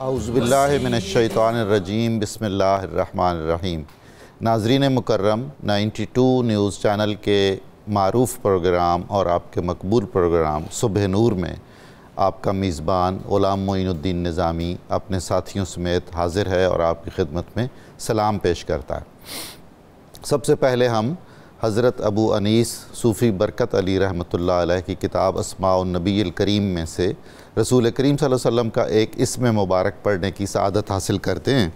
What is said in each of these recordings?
اعوذ باللہ من الشیطان الرجیم بسم اللہ الرحمن الرحیم۔ ناظرین مکرم، 92 نیوز چینل کے معروف پروگرام اور آپ کے مقبول پروگرام صبح نور میں آپ کا میزبان غلام معین الدین نظامی اپنے ساتھیوں سمیت حاضر ہے اور آپ کی خدمت میں سلام پیش کرتا ہے۔ سب سے پہلے ہم حضرت ابو انیس صوفی برکت علی رحمۃ اللہ علیہ کی کتاب اسماء النبی الکریم میں سے رسول کریم صلی اللہ علیہ وسلم کا ایک اسم مبارک پڑھنے کی سعادت حاصل کرتے ہیں۔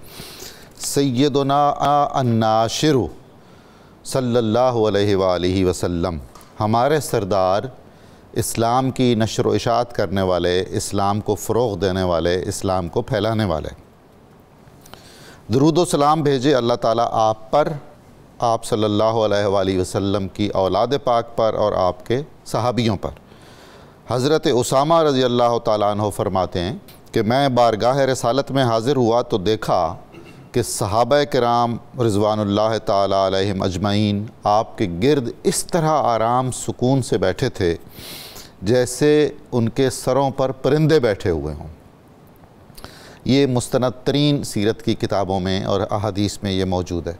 سیدنا الناشر صلی اللہ علیہ وآلہ وسلم، ہمارے سردار، اسلام کی نشر و اشاعت کرنے والے، اسلام کو فروغ دینے والے، اسلام کو پھیلانے والے۔ درود و سلام بھیجے اللہ تعالیٰ آپ پر، آپ صلی اللہ علیہ وآلہ وسلم کی اولاد پاک پر اور آپ کے صحابیوں پر۔ حضرت اسامہ رضی اللہ تعالیٰ عنہ فرماتے ہیں کہ میں بارگاہ رسالت میں حاضر ہوا تو دیکھا کہ صحابہ کرام رضوان اللہ تعالیٰ علیہم اجمعین آپ کے گرد اس طرح آرام سکون سے بیٹھے تھے جیسے ان کے سروں پر پرندے بیٹھے ہوئے ہوں۔ یہ مستند ترین سیرت کی کتابوں میں اور احادیث میں یہ موجود ہے۔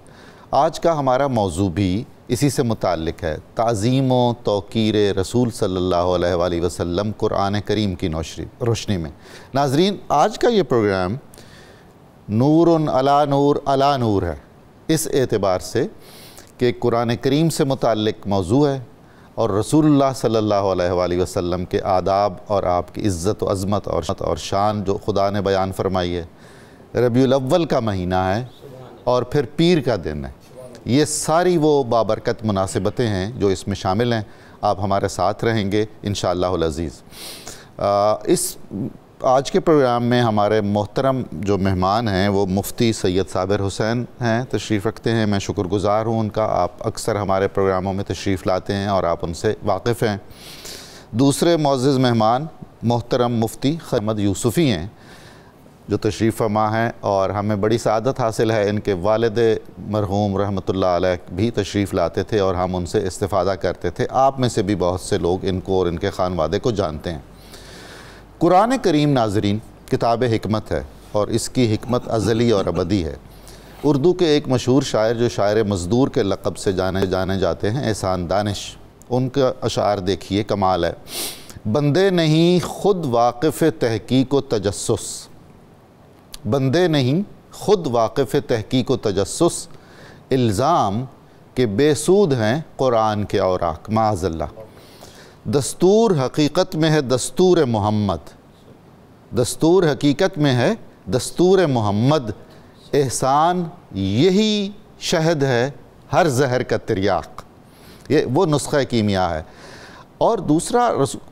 آج کا ہمارا موضوع بھی اسی سے متعلق ہے، تعظیم و توقیر رسول صلی اللہ علیہ وآلہ وسلم قرآن کریم کی روشنی میں۔ ناظرین، آج کا یہ پروگرام نور علی نور علی نور ہے، اس اعتبار سے کہ قرآن کریم سے متعلق موضوع ہے اور رسول اللہ صلی اللہ علیہ وآلہ وسلم کے آداب اور آپ کی عزت و عظمت اور شان جو خدا نے بیان فرمائی ہے۔ ربیع الاول کا مہینہ ہے اور پھر پیر کا دن ہے۔ یہ ساری وہ بابرکت مناسبتیں ہیں جو اس میں شامل ہیں۔ آپ ہمارے ساتھ رہیں گے انشاءاللہ العزیز۔ آج کے پروگرام میں ہمارے محترم جو مہمان ہیں وہ مفتی سید صابر حسین ہیں، تشریف رکھتے ہیں۔ میں شکر گزار ہوں ان کا، آپ اکثر ہمارے پروگراموں میں تشریف لاتے ہیں اور آپ ان سے واقف ہیں۔ دوسرے معزز مہمان محترم مفتی احمد یوسفی ہیں جو تشریف فرما ہیں، اور ہمیں بڑی سعادت حاصل ہے ان کے والد مرحوم رحمۃ اللہ علیہ بھی تشریف لاتے تھے اور ہم ان سے استفادہ کرتے تھے۔ آپ میں سے بھی بہت سے لوگ ان کو اور ان کے خانوادے کو جانتے ہیں۔ قرآن کریم ناظرین کتاب حکمت ہے اور اس کی حکمت ازلی اور ابدی ہے۔ اردو کے ایک مشہور شاعر جو شاعر مزدور کے لقب سے جانے جاتے ہیں، احسان دانش، ان کا اشعار دیکھیے، کمال ہے۔ بندے نہیں خود واقف تحقیق و تجسس، بندے نہیں خود واقف تحقیق و تجسس، الزام کہ بے سود ہیں قرآن کے اوراق، معاذ اللہ۔ دستور حقیقت میں ہے دستور محمد، دستور حقیقت میں ہے دستور محمد، احسان یہی شہد ہے ہر زہر کا تریاق۔ یہ وہ نسخہ کیمیا ہے۔ اور دوسرا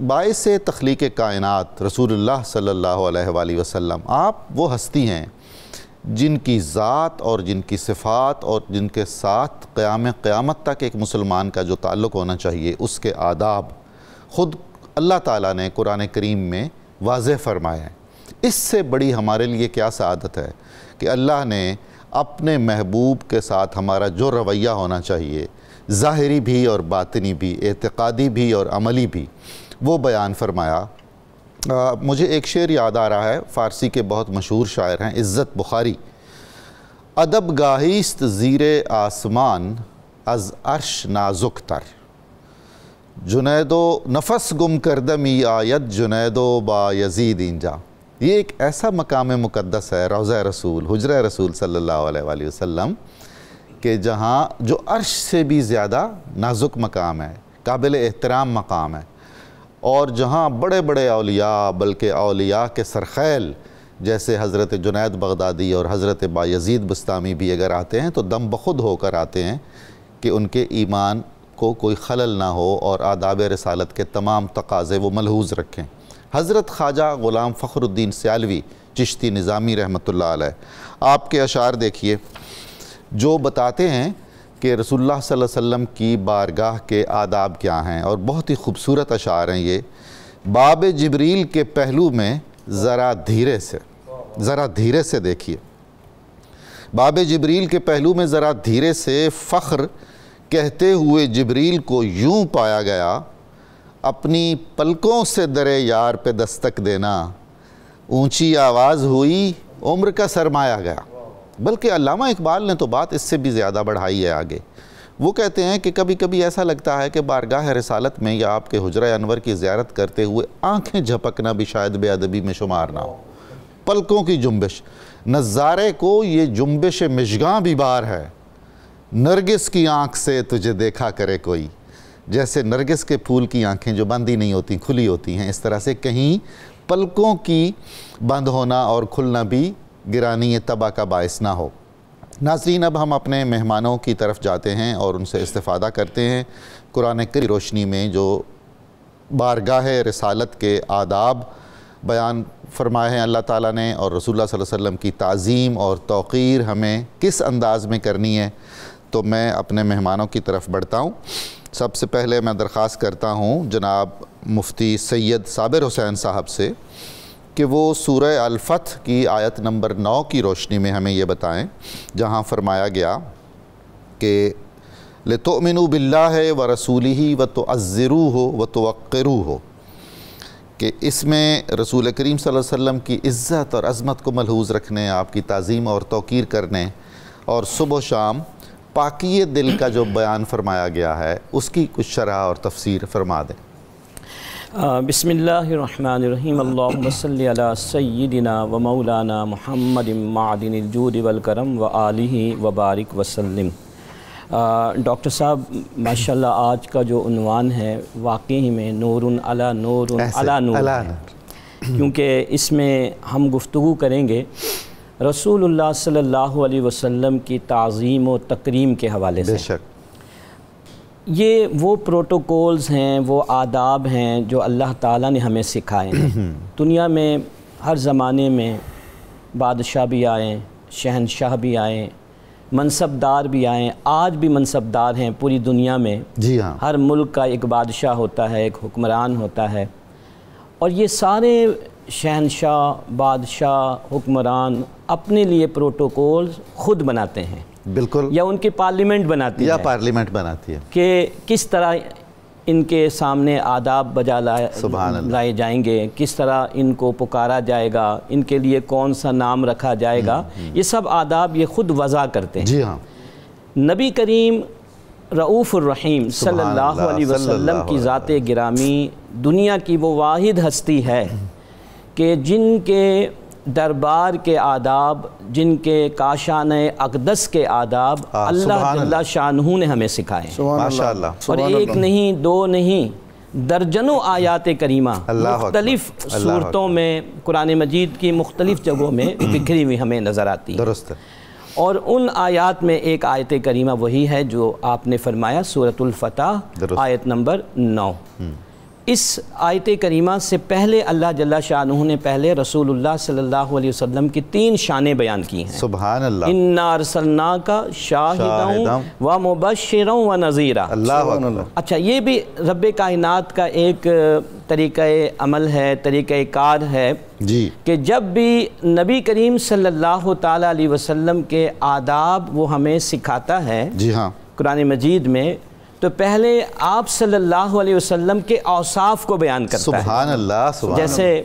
باعث تخلیق کائنات رسول اللہ صلی اللہ علیہ وآلہ وسلم، آپ وہ ہستی ہیں جن کی ذات اور جن کی صفات اور جن کے ساتھ قیامت تک ایک مسلمان کا جو تعلق ہونا چاہیے، اس کے آداب خود اللہ تعالیٰ نے قرآن کریم میں واضح فرمائے ہیں۔ اس سے بڑی ہمارے لیے کیا سعادت ہے کہ اللہ نے اپنے محبوب کے ساتھ ہمارا جو رویہ ہونا چاہیے، ظاہری بھی اور باطنی بھی، اعتقادی بھی اور عملی بھی، وہ بیان فرمایا۔ مجھے ایک شعر یاد آ رہا ہے، فارسی کے بہت مشہور شاعر ہیں عزت بخاری۔ ادب گاہیست زیر آسمان از عرش نازک تر، جنید و نفس گم کردمی آید جنید و با یزید اینجا۔ یہ ایک ایسا مقام مقدس ہے، روضہ رسول، حجرہ رسول صلی اللہ علیہ وآلہ وسلم، کہ جہاں جو عرش سے بھی زیادہ نازک مقام ہے، قابل احترام مقام ہے، اور جہاں بڑے بڑے اولیاء، بلکہ اولیاء کے سرخیل جیسے حضرت جنید بغدادی اور حضرت بایزید بستامی بھی اگر آتے ہیں تو دم بخود ہو کر آتے ہیں کہ ان کے ایمان کو کوئی خلل نہ ہو اور آداب رسالت کے تمام تقاضے وہ ملحوظ رکھیں۔ حضرت خواجہ غلام فخر الدین سیالوی چشتی نظامی رحمۃ اللہ علیہ، آپ کے اشعار دیکھیے جو بتاتے ہیں کہ رسول اللہ صلی اللہ علیہ وسلم کی بارگاہ کے آداب کیا ہیں، اور بہت ہی خوبصورت اشعار ہیں یہ۔ باب جبریل کے پہلو میں ذرا دھیرے سے دیکھیے، باب جبریل کے پہلو میں ذرا دھیرے سے فخر کہتے ہوئے جبریل کو یوں پایا گیا، اپنی پلکوں سے در یار پہ دستک دینا، اونچی آواز ہوئی عمر کا سرمایہ گیا. بلکہ علامہ اقبال نے تو بات اس سے بھی زیادہ بڑھائی ہے آگے. وہ کہتے ہیں کہ کبھی کبھی ایسا لگتا ہے کہ بارگاہ رسالت میں یا آپ کے حجرہ انور کی زیارت کرتے ہوئے آنکھیں جھپکنا بھی شاید بے ادبی میں شمار نہ ہو. پلکوں کی جنبش، نظارے کو یہ جنبش مژگاں بھی بار ہے. نرگس کی آنکھ سے تجھے دیکھا کرے کوئی. جیسے نرگس کے پھول کی آنکھیں جو بندی نہیں ہوتی کھلی ہوتی ہیں، اس طرح سے کہیں پلکوں کی بند ہونا اور کھلنا بھی گرانی طبع کا باعث نہ ہو. ناظرین، اب ہم اپنے مہمانوں کی طرف جاتے ہیں اور ان سے استفادہ کرتے ہیں. قرآن کی روشنی میں جو بارگاہ رسالت کے آداب بیان فرمائے ہیں اللہ تعالیٰ نے، اور رسول اللہ صلی اللہ علیہ وسلم کی تعظیم اور توقیر ہمیں کس انداز میں کرنی ہے، تو میں اپنے مہمانوں کی طرف بڑھتا ہوں. سب سے پہلے میں درخواست کرتا ہوں جناب مفتی سید صابر حسین صاحب سے کہ وہ سورہ الفتح کی آیت نمبر 9 کی روشنی میں ہمیں یہ بتائیں، جہاں فرمایا گیا کہ لِتُؤْمِنُوا بِاللَّهِ وَرَسُولِهِ وَتُعَزِّرُوهُ وَتُوَقِّرُوهُ، کہ اس میں رسول کریم صلی اللہ علیہ وسلم کی عزت اور عظمت کو ملحوظ رکھنے، آپ کی تعظیم اور توقیر کرنے، اور صبح و شام پاکی دل کا جو بیان فرمایا گیا ہے اس کی کچھ شرح اور تفسیر فرما دیں. بسم اللہ الرحمن الرحیم. اللہم صلی علی سیدنا و مولانا محمد معدن الجود والکرم و آلہ وبارک وسلم. ڈاکٹر صاحب ماشاءاللہ آج کا جو عنوان ہے واقعی میں نور علی نور علی نور ہے، کیونکہ اس میں ہم گفتگو کریں گے رسول اللہ صلی اللہ علیہ وسلم کی تعظیم و تکریم کے حوالے سے. بے شک یہ وہ پروٹوکولز ہیں، وہ آداب ہیں جو اللہ تعالیٰ نے ہمیں سکھائے ہیں. دنیا میں ہر زمانے میں بادشاہ بھی آئیں، شہنشاہ بھی آئیں، منصبدار بھی آئیں، آج بھی منصبدار ہیں پوری دنیا میں. جی ہاں، ہر ملک کا ایک بادشاہ ہوتا ہے، ایک حکمران ہوتا ہے، اور یہ سارے شہنشاہ، بادشاہ، حکمران اپنے لیے پروٹوکول خود بناتے ہیں. بالکل. یا ان کی پارلیمنٹ بناتی ہے، یا پارلیمنٹ بناتی ہے کہ کس طرح ان کے سامنے آداب بجا لائے جائیں گے، کس طرح ان کو پکارا جائے گا، ان کے لیے کون سا نام رکھا جائے گا. یہ سب آداب یہ خود وضع کرتے ہیں. جی ہاں. نبی کریم رؤوف الرحیم صلی اللہ علیہ وسلم کی ذات گرامی دنیا کی وہ واحد ہستی ہے کہ جن کے دربار کے آداب، جن کے کاشان اقدس کے آداب اللہ جل شانہ نے ہمیں سکھائے ہیں. ماشاءاللہ. اور ایک نہیں، دو نہیں، درجنوں آیات کریمہ مختلف صورتوں میں قرآن مجید کی مختلف جگہوں میں بکھری ہوئی ہمیں نظر آتی ہے. درست ہے. اور ان آیات میں ایک آیت کریمہ وہی ہے جو آپ نے فرمایا سورۃ الفتح آیت نمبر 9. اس آیت کریمہ سے پہلے اللہ جل شانہ نے پہلے رسول اللہ صلی اللہ علیہ وسلم کی 3 شانیں بیان کی ہیں. سبحان اللہ. اِنَّا أَرْسَلْنَاكَ شَاهِدًا وَمُبَشِّرًا وَنَذِيرًا. اللہ اکبر. اچھا، یہ بھی رب کائنات کا ایک طریقہ عمل ہے، طریقہ کار ہے جی، کہ جب بھی نبی کریم صلی اللہ تعالیٰ علیہ وسلم کے آداب وہ ہمیں سکھاتا ہے جی ہاں قرآن مجید میں، تو پہلے آپ صلی اللہ علیہ وسلم کے اوصاف کو بیان کرتا ہے. سبحان اللہ. سبحان جیسے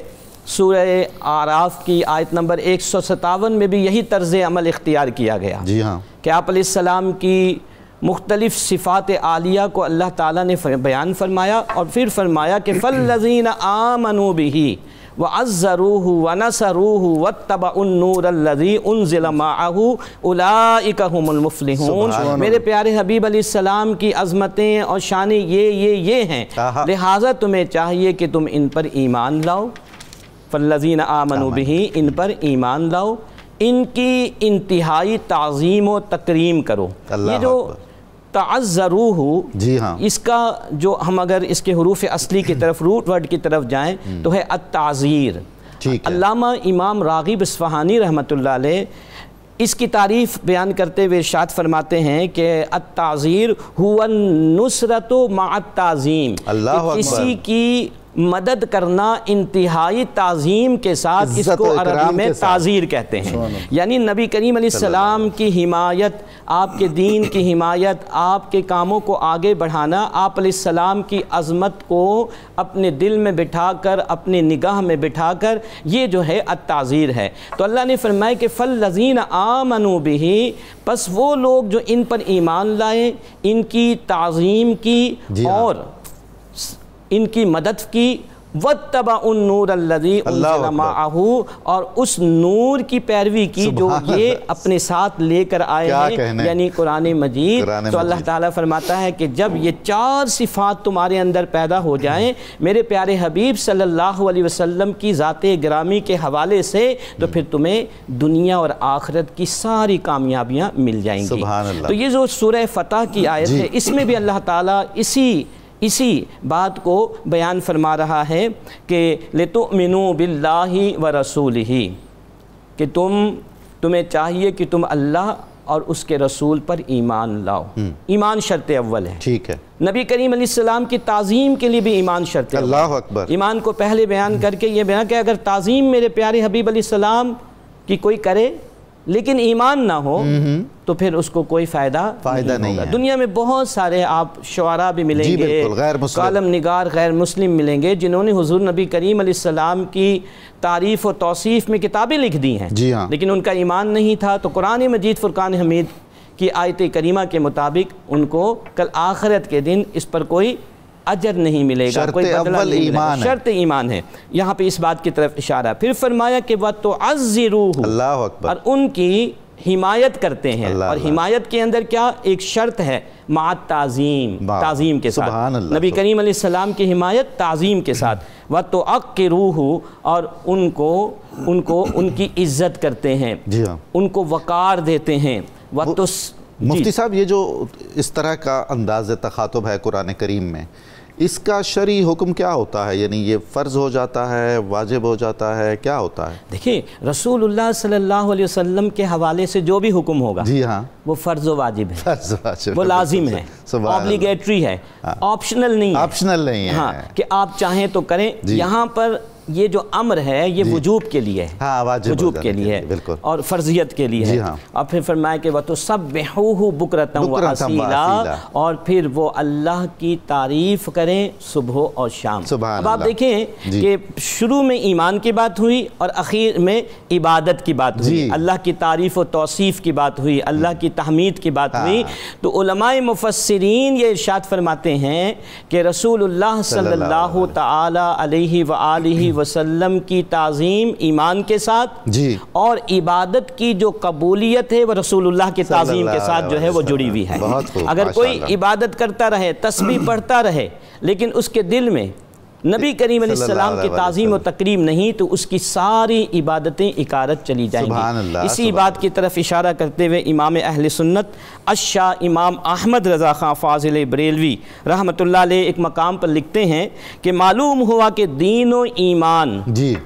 سورہ اعراف کی آیت نمبر 157 میں بھی یہی طرز عمل اختیار کیا گیا. جی ہاں. کہ آپ علیہ السلام کی مختلف صفات عالیہ کو اللہ تعالیٰ نے بیان فرمایا، اور پھر فرمایا کہ فَالَّذِينَ آمَنُوا بِهِ وَعَزَّرُوهُ وَنَصَرُوهُ وَاتَّبَعُوا النُّورَ الَّذِي أُنزِلَ مَعَهُ أُولَئِكَ هُمُ الْمُفْلِحُونَ. میرے پیارے حبیب علیہ السلام کی عظمتیں اور شانیں یہ ہیں، لہٰذا تمہیں چاہیے کہ تم ان پر ایمان لاؤ. فَالَّذِينَ آمَنُوا بِهِ، ان پر ایمان لاؤ، ان کی انتہائی تعظیم و تکریم کرو. یہ جو تعزروہ، جی ہاں، اس کا جو ہم اگر اس کے حروف اصلی کی طرف روٹ ورڈ کی طرف جائیں تو ہے التعزیر. علامہ امام راغب اصفہانی رحمۃ اللہ علیہ اس کی تعریف بیان کرتے ہوئے ارشاد فرماتے ہیں کہ التعزیر هو النصرۃ مع التعظیم. کسی کی مدد کرنا انتہائی تعظیم کے ساتھ، اس کو عربی میں تعزیر کہتے ہیں۔ یعنی نبی کریم علیہ السلام کی حمایت، آپ کے دین کی حمایت، آپ کے کاموں کو آگے بڑھانا، آپ علیہ السلام کی عظمت کو اپنے دل میں بٹھا کر، اپنے نگاہ میں بٹھا کر، یہ جو ہے التعزیر ہے۔ تو اللہ نے فرمایا کہ فَالَّذِينَ آمَنُوا بِهِ، پس وہ لوگ جو ان پر ایمان لائے، ان کی تعظیم کی اور ان کی مدد کی، وَاتَّبَعُوا النُّورَ الَّذِي أُنزِلَ مَعَهُ، اور اس نور کی پیروی کی جو یہ اپنے ساتھ لے کر آئے ہیں، یعنی قرآن مجید۔ تو اللہ تعالیٰ فرماتا ہے کہ جب یہ 4 صفات تمہارے اندر پیدا ہو جائیں میرے پیارے حبیب صلی اللہ علیہ وسلم کی ذات گرامی کے حوالے سے، تو پھر تمہیں دنیا اور آخرت کی ساری کامیابیاں مل جائیں گی۔ تو یہ جو سورہ فتح کی آیت ہے، اس میں بھی اللہ تعالیٰ اسی بات کو بیان فرما رہا ہے کہ لِتُؤْمِنُوا بِاللَّهِ وَرَسُولِهِ، کہ تمہیں چاہیے کہ تم اللہ اور اس کے رسول پر ایمان لاؤ۔ ایمان شرط اول ہے، ٹھیک ہے۔ نبی کریم علیہ السلام کی تعظیم کے لیے بھی ایمان شرط اول ہے۔ اللہ اکبر۔ ایمان کو پہلے بیان کر کے یہ بیان کہ اگر تعظیم میرے پیارے حبیب علیہ السلام کی کوئی کرے لیکن ایمان نہ ہو تو پھر اس کو کوئی فائدہ نہیں ہوگا۔ دنیا میں بہت سارے آپ شعراء بھی ملیں گے، کالم نگار غیر مسلم ملیں گے، جنہوں نے حضور نبی کریم علیہ السلام کی تعریف و توصیف میں کتابیں لکھ دی ہیں، لیکن ان کا ایمان نہیں تھا۔ تو قرآن مجید فرقان حمید کی آیت کریمہ کے مطابق ان کو کل آخرت کے دن اس پر کوئی اجر نہیں ملے گا، کوئی بدلہ نہیں ملے گا۔ شرط ایمان ہے، یہاں پہ اس بات کی طرف اشارہ۔ پھر فرمایا کہ وَتُعَزِّرُوهُ، اللہ اکبر، اور ان کی حمایت کرتے ہیں۔ اور حمایت کے اندر کیا ایک شرط ہے؟ مع تعظیم، تعظیم کے ساتھ۔ نبی کریم علیہ السلام کی حمایت تعظیم کے ساتھ۔ وَتُعَقِّرُوهُ، اور ان کو ان کی عزت کرتے ہیں، ان کو وقار دیتے ہیں۔ مفتی صاحب، یہ جو اس طرح کا انداز تخاطب ہے قرآن کریم میں، اس کا شرعی حکم کیا ہوتا ہے؟ یعنی یہ فرض ہو جاتا ہے، واجب ہو جاتا ہے، کیا ہوتا ہے؟ دیکھیں، رسول اللہ صلی اللہ علیہ وسلم کے حوالے سے جو بھی حکم ہوگا وہ فرض و واجب ہے، وہ لازم ہے، اوبلیگیٹری ہے، آپشنل نہیں ہے کہ آپ چاہیں تو کریں۔ یہاں پر یہ جو امر ہے یہ وجوب کے لیے ہے، وجوب کے لیے ہے اور فرضیت کے لیے ہے۔ اور پھر فرمایا کہ وَتُسَبِّحُوهُ بُكْرَةً وَأَصِيلًا، اور پھر وہ اللہ کی تعریف کریں صبح اور شام۔ اب آپ دیکھیں کہ شروع میں ایمان کی بات ہوئی اور اخیر میں عبادت کی بات ہوئی، اللہ کی تعریف و توصیف کی بات ہوئی، اللہ کی تحمید کی بات ہوئی۔ تو علماء مفسرین یہ ارشاد فرماتے ہیں کہ رسول اللہ صلی اللہ تعالی علیہ وآلہ وسلم کی تعظیم ایمان کے ساتھ اور عبادت کی جو قبولیت ہے وہ رسول اللہ کی تعظیم کے ساتھ جو ہے وہ جڑی ہوئی ہے۔ اگر کوئی عبادت کرتا رہے، تسبیح پڑھتا رہے، لیکن اس کے دل میں نبی کریم علیہ السلام کی تعظیم و تکریم نہیں، تو اس کی ساری عبادتیں اکارت چلی جائیں گی۔ اسی بات کی طرف اشارہ کرتے ہوئے امام اہل سنت الشاہ امام احمد رضا خان فاضل بریلوی رحمۃ اللہ علیہ ایک مقام پر لکھتے ہیں کہ معلوم ہوا کہ دین و ایمان،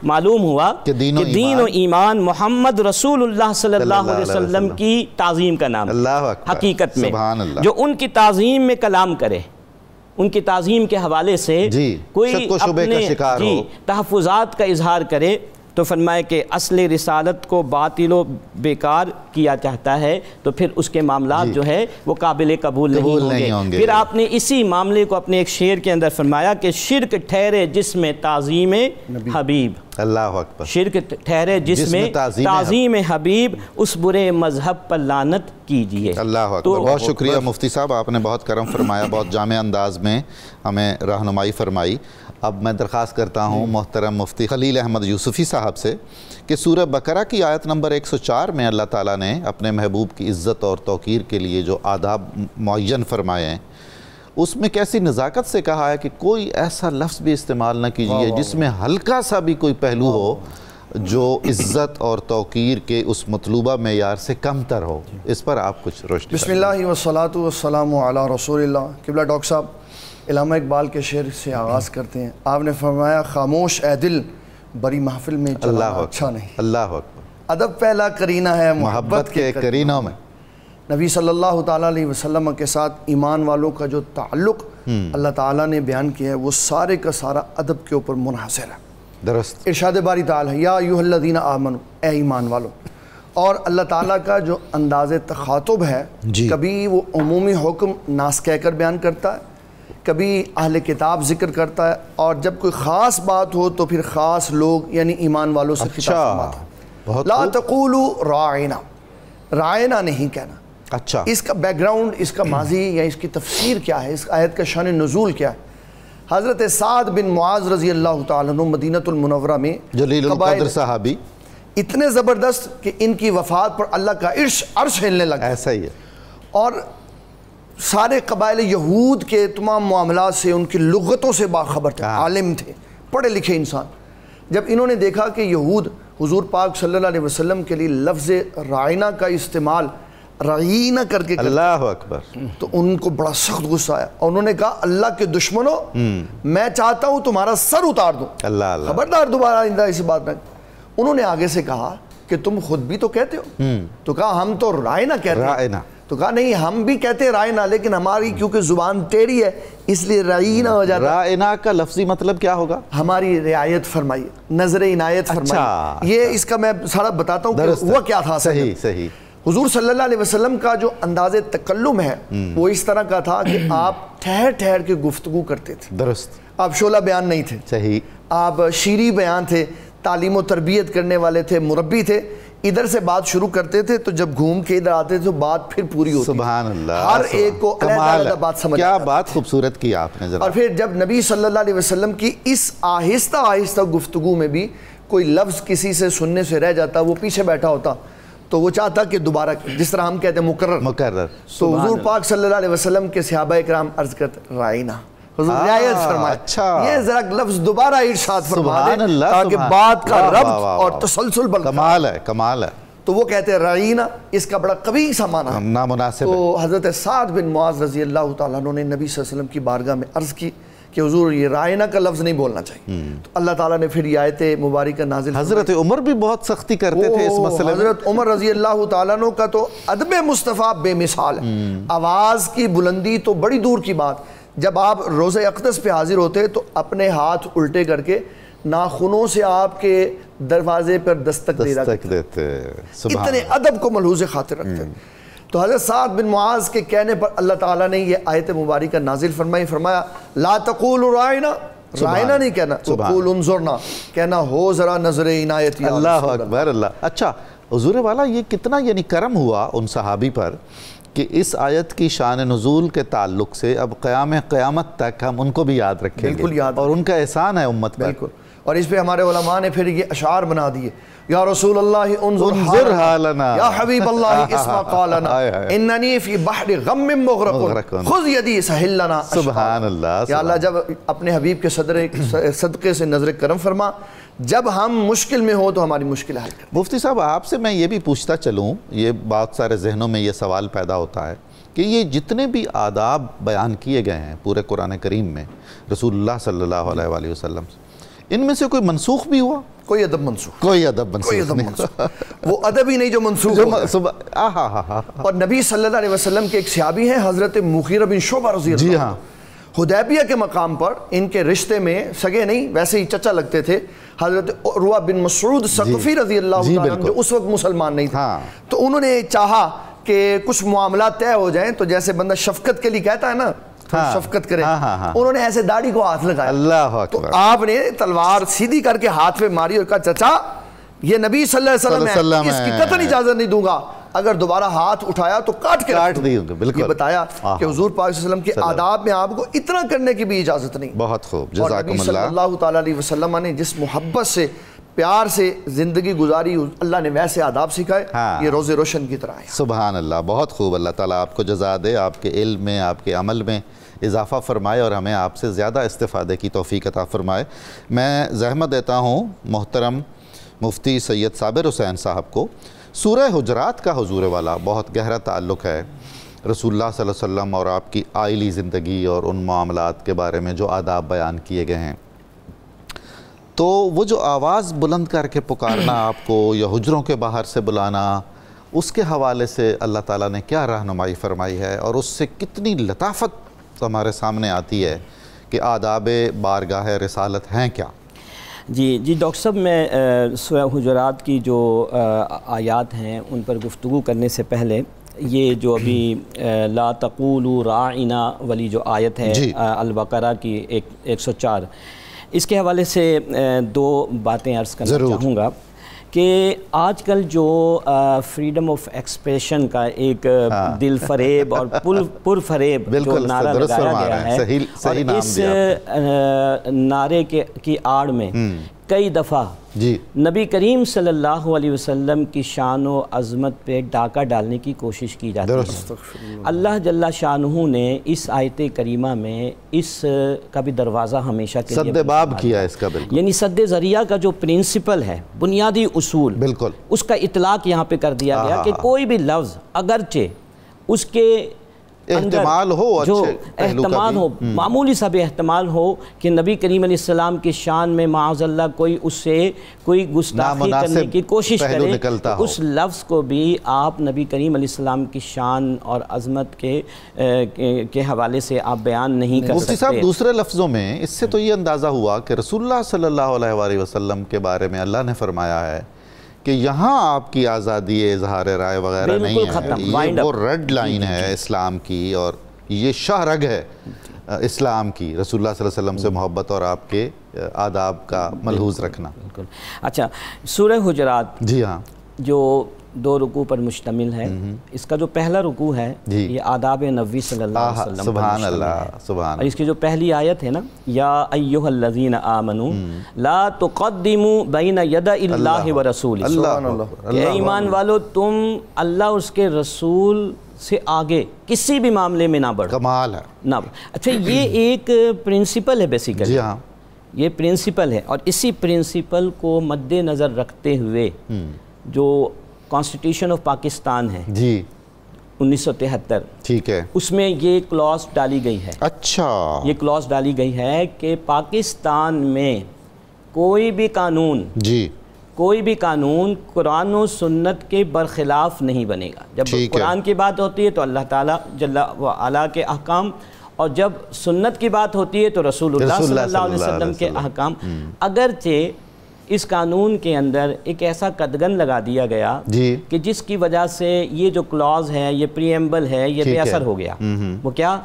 معلوم ہوا کہ دین و ایمان محمد رسول اللہ صلی اللہ علیہ وسلم کی تعظیم کا نام ہے۔ حقیقت میں جو ان کی تعظیم میں کلام کرے، ان کی تعظیم کے حوالے سے کوئی اپنے تحفظات کا اظہار کرے، تو فرمائے کہ اصل رسالت کو باطل و بیکار کیا چاہتا ہے، تو پھر اس کے معاملات جو ہے وہ قابل قبول نہیں ہوں گے۔ پھر آپ نے اسی معاملے کو اپنے ایک شعر کے اندر فرمایا کہ شرک ٹھہرے جس میں تعظیم حبیب، اللہ اکبر، شرک ٹھہرے جس میں تعظیم حبیب، اس برے مذہب پر لعنت کیجئے۔ اللہ اکبر۔ بہت شکریہ مفتی صاحب، آپ نے بہت کرم فرمایا، بہت جامع انداز میں ہمیں رہنمائی فرمائی۔ اب میں درخواست کرتا ہوں محترم مفتی خلیل احمد یوسفی صاحب سے کہ سورہ بقرہ کی آیت نمبر 104 میں اللہ تعالیٰ نے اپنے محبوب کی عزت اور توقیر کے لیے جو آداب معین فرمائے ہیں، اس میں کیسی نزاکت سے کہا ہے کہ کوئی ایسا لفظ بھی استعمال نہ کیجیے جس میں ہلکا سا بھی کوئی پہلو ہو جو عزت اور توقیر کے اس مطلوبہ معیار سے کم تر ہو۔ اس پر آپ کچھ روشنی۔ بسم اللہ والصلاۃ والسلام علی رسول اللہ۔ قبلہ ڈاکٹر صاحب علامہ اقبال کے شعر سے آغاز کرتے ہیں۔ آپ نے فرمایا خاموش اے دل بڑی محفل میں چلانا اچھا نہیں۔ اللہ اکبر۔ ادب پہلا کرینہ ہے محبت کے کرینوں میں، نبی صلی اللہ تعالیٰ علیہ وسلم کے ساتھ ایمان والوں کا جو تعلق اللہ تعالیٰ نے بیان کیا ہے وہ سارے کا سارا ادب کے اوپر منحصر ہے۔ درست۔ ارشاد باری تعالیٰ یا ایھا الذین آمنوا، اے ایمان والوں۔ اور اللہ تعالیٰ کا جو انداز تخاطب ہے کبھی وہ عمومی حکم ناس کہہ کر بیان کرتا ہے، کبھی اہل کتاب ذکر کرتا ہے، اور جب کوئی خاص بات ہو تو پھر خاص لوگ یعنی ایمان والوں سے خطاب فرماتا ہے۔ لا تقولوا راعنا، رائنا نہیں کہنا۔ اچھا، اس کا بیک گراؤنڈ، اس کا ماضی یا اس کی تفسیر کیا ہے، اس آیت کا شان نزول کیا ہے؟ حضرت سعد بن معاذ رضی اللہ تعالیٰ عنہ مدینہ المنورہ میں جلیل القدر صحابی اتنے زبردست کہ ان کی وفات پر اللہ کا عرش ہلنے لگا۔ ایسا ہی ہے۔ اور سارے قبائل یہود کے تمام معاملات سے، ان کی لغتوں سے باخبر تھے، عالم تھے، پڑھے لکھے انسان۔ جب انہوں نے دیکھا کہ یہود حضور پاک صلی اللہ علیہ وسلم کے لیے لفظ رائنا کا استعمال رعینہ کر کے اللہ اکبر، تو ان کو بڑا سخت غصہ آیا، اور انہوں نے کہا اللہ کے دشمنوں، میں چاہتا ہوں تمہارا سر اتار دوں، خبردار دوبارہ آئندہ ایسی بات نہ۔ انہوں نے آگے سے کہا کہ تم خود بھی تو کہتے ہو، تو کہا ہم تو رائنا کہتے ہیں، تو کہا نہیں ہم بھی کہتے ہیں رائنا، لیکن ہماری کیونکہ زبان ٹیڑھی ہے اس لیے رعینہ ہو جاتا ہے۔ رائنا کا لفظی مطلب کیا ہوگا؟ ہماری رعایت فرمائیے، نظر عنایت فرمائیے۔ یہ اس کا میں سارا بتاتا ہوں کہ ہوا کیا تھا۔ صحیح صحیح۔ حضور صلی اللہ علیہ وسلم کا جو انداز تکلم ہے وہ اس طرح کا تھا کہ آپ ٹھہر ٹھہر کے گفتگو کرتے تھے۔ درست۔ آپ شعلہ بیان نہیں تھے، صحیح، آپ شیریں بیان تھے، تعلیم و تربیت کرنے والے تھے، مربی تھے۔ ادھر سے بات شروع کرتے تھے تو جب گھوم کے ادھر آتے تھے تو بات پھر پوری ہوتی۔ سبحان اللہ، ہر ایک کو علیحدہ بات سمجھ کیا بات خوبصورت کی آپ نے ذرا۔ اور پھر جب نبی صلی اللہ علیہ وسلم کی اس آہستہ آہستہ گفتگو میں بھی کوئی لفظ کسی سے سننے سے رہ جاتا، وہ پیچھے بیٹھا ہوتا تو وہ چاہتا کہ دوبارہ، جس طرح ہم کہتے ہیں مکرر، تو حضور پاک صلی اللہ علیہ وسلم کے صحابہ کرام عرض کرتے رائنا، حضور رعایت فرمائے، یہ ذرا لفظ دوبارہ ارشاد فرما دیں تاکہ بات کا ربط اور تسلسل برقرار۔ کمال ہے، کمال ہے۔ تو وہ کہتے ہیں رعینہ، اس کا بڑا قبیح سا معنی ہے، نامناسب۔ تو حضرت سعد بن معاذ رضی اللہ تعالیٰ عنہ نے نبی صلی اللہ علیہ وسلم کی بارگاہ میں عرض کی کہ حضور یہ رائنا کا لفظ نہیں بولنا چاہیے۔ تو اللہ تعالیٰ نے پھر یہ آیت مبارکہ نازل۔ حضرت عمر بھی بہت سختی کرتے تھے اس مسئلے میں۔ حضرت عمر رضی اللہ تعالیٰ عنہ کا تو ادب مصطفیٰ بے مثال ہے، آواز کی بلندی تو بڑی دور کی بات۔ جب آپ روضہ اقدس پہ حاضر ہوتے تو اپنے ہاتھ الٹے کر کے ناخنوں سے آپ کے دروازے پر دستک دیتے، اتنے ادب کو ملحوظ خاطر رکھتے۔ تو حضرت سعد بن معاذ کے کہنے پر اللہ تعالیٰ نے یہ آیت مبارکہ نازل فرمایا لا تقولوا رائنا، رائنا نہیں کہنا، وقولوا انظرنا، کہنا ہو ذرا نظر عنایت۔ اللہ اکبر، اللہ۔ اچھا حضور والا، یہ کتنا یعنی کرم ہوا ان صحابی پر کہ اس آیت کی شان نزول کے تعلق سے اب قیامت تک ہم ان کو بھی یاد رکھیں گے، اور ان کا احسان ہے امت پر۔ بالکل، اور اس پہ ہمارے علماء نے پھر یہ اشعار بنا دیے، یا رسول اللہ انظر حالنا، یا حبیب اللہ اسمع قالنا، اننی فی بحر غم مغرق خذ یدی سہل لنا۔ سبحان اللہ، یا اللہ جب اپنے حبیب کے صدقے سے نظر کرم فرما، جب ہم مشکل میں ہو تو ہماری مشکل حل کر۔ مفتی صاحب آپ سے میں یہ بھی پوچھتا چلوں، یہ بہت سارے ذہنوں میں یہ سوال پیدا ہوتا ہے کہ یہ جتنے بھی آداب بیان کیے گئے ہیں پورے قرآن کریم میں رسول اللہ صلی اللہ علیہ وآلہ وسلم سے، ان میں سے کوئی منسوخ بھی ہوا؟ کوئی ادب منسوخ، کوئی ادب منسوخ، وہ ادب ہی نہیں جو منسوخ ہوتا۔ اور نبی صلی اللہ علیہ وسلم کے ایک صحابی ہیں حضرت مغیرہ بن شعبہ رضی اللہ عنہ، جی ہاں، حدیبیہ کے مقام پر ان کے رشتے میں سگے نہیں ویسے ہی چچا لگتے تھے، حضرت عروہ بن مسعود ثقفی رضی اللہ عنہ جو اس وقت مسلمان نہیں تھا، تو انہوں نے چاہا کہ کچھ معاملات طے ہو جائیں، تو جیسے بندہ شفقت کے لیے کہتا ہے نا شفقت کرے، انہوں نے ایسے داڑھی کو ہاتھ لگایا، اللہ اکبر، تو آپ نے تلوار سیدھی کر کے ہاتھ پہ ماری اور کہا چچا یہ نبی صلی اللہ علیہ وسلم ہے، اس کی قطعاً اجازت نہیں دوں گا، اگر دوبارہ ہاتھ اٹھایا تو کاٹ دیں گے۔ بالکل، یہ بتایا کہ حضور پاک صلی اللہ علیہ وسلم کے آداب میں آپ کو اتنا کرنے کی بھی اجازت نہیں۔ بہت خوب، جزاکم اللہ۔ اور نبی صلی اللہ تعالیٰ علیہ وسلم نے جس محبت سے پیار سے زندگی گزاری، اللہ نے ویسے آداب سکھائے، یہ روز روشن کی طرح ہے۔ سبحان اللہ، بہت خوب، اللہ تعالیٰ آپ کو جزا دے، آپ کے علم میں، آپ کے عمل میں اضافہ فرمائے، اور ہمیں آپ سے زیادہ استفادے کی توفیق عطا فرمائے۔ میں زحمت دیتا ہوں محترم مفتی سید صابر حسین صاحب کو، سورہ حجرات کا حضور والا بہت گہرا تعلق ہے رسول اللہ صلی اللہ علیہ وسلم اور آپ کی آئلی زندگی اور ان معاملات کے بارے میں جو آداب بیان کیے گئے ہیں، تو وہ جو آواز بلند کر کے پکارنا آپ کو، یا حجروں کے باہر سے بلانا، اس کے حوالے سے اللہ تعالیٰ نے کیا رہنمائی فرمائی ہے اور اس سے کتنی لطافت ہمارے سامنے آتی ہے کہ آداب بارگاہ رسالت ہیں کیا؟ جی ڈاکٹر صاحب، میں سورہ حجرات کی جو آیات ہیں ان پر گفتگو کرنے سے پہلے یہ جو ابھی لا تقولوا راعنا والی جو آیت ہے البقرہ کی 104، اس کے حوالے سے دو باتیں عرض کرنا چاہوں گا کہ آج کل جو فریڈم آف ایکسپریشن کا ایک دل فریب اور پر فریب جو نعرہ لگایا گیا ہے، اور اس نعرے کی آڑ میں کئی دفعہ نبی کریم صلی اللہ علیہ وسلم کی شان و عظمت پہ ڈاکہ ڈالنے کی کوشش کی جاتی ہے۔ اللہ جل شانہ نے اس آیت کریمہ میں اس کا بھی دروازہ ہمیشہ کے لیے سد باب کیا اس کا، بالکل یعنی سد ذریعہ کا جو پرنسپل ہے، بنیادی اصول، بالکل اس کا اطلاق یہاں پہ کر دیا گیا کہ کوئی بھی لفظ اگرچہ اس کے احتمال ہو، جو احتمال ہو، معمولی سا بھی احتمال ہو کہ نبی کریم علیہ السلام کی شان میں معاذ اللہ کوئی اس سے کوئی گستاخی کرنے کی کوشش کرے، تو اس لفظ کو بھی آپ نبی کریم علیہ السلام کی شان اور عظمت کے حوالے سے آپ بیان نہیں کر سکتے۔ مفتی صاحب، دوسرے لفظوں میں اس سے تو یہ اندازہ ہوا کہ رسول اللہ صلی اللہ علیہ وآلہ وسلم کے بارے میں اللہ نے فرمایا ہے کہ یہاں آپ کی آزادی اظہار رائے وغیرہ نہیں ہے، یہ وہ ریڈ لائن ہے اسلام کی، اور یہ شاہ رگ ہے اسلام کی، رسول اللہ صلی اللہ علیہ وسلم سے محبت اور آپ کے آداب کا ملحوظ رکھنا۔ اچھا، سورہ حجرات جی ہاں جو 2 رکوع پر مشتمل ہے، اس کا جو پہلا رکوع ہے یہ آداب نبوی صلی اللہ علیہ وسلم پر سبحان مشتمل اللہ، ہے، سبحان اور اس کی جو پہلی آیت ہے نا، یا ایھا الذین آمنوا لا تقدموا بین یدی اللہ ورسولہ، کہ ایمان والو تم اللہ اس کے رسول سے آگے کسی بھی معاملے میں نہ بڑھو، کمال ہے نہ بڑھو۔ اچھا، یہ ایک پرنسپل ہے بیسیکلی، جی ہاں، یہ پرنسپل ہے، اور اسی پرنسپل کو مد نظر رکھتے ہوئے جو کانسٹیٹیوشن آف پاکستان ہے جی 1973، ٹھیک ہے، اس میں یہ کلاس ڈالی گئی ہے، اچھا یہ کلاس ڈالی گئی ہے کہ پاکستان میں کوئی بھی قانون قرآن و سنت کے برخلاف نہیں بنے گا۔ جب قرآن کی بات ہوتی ہے تو اللہ تعالیٰ جل وعلا کے احکام، اور جب سنت کی بات ہوتی ہے تو رسول اللہ صلی اللہ علیہ وسلم کے احکام، اگرچہ اس قانون کے اندر ایک ایسا قدغن لگا دیا گیا کہ جس کی وجہ سے یہ جو کلاز ہے، یہ پریمبل ہے، یہ بے اثر ہو گیا۔ وہ کیا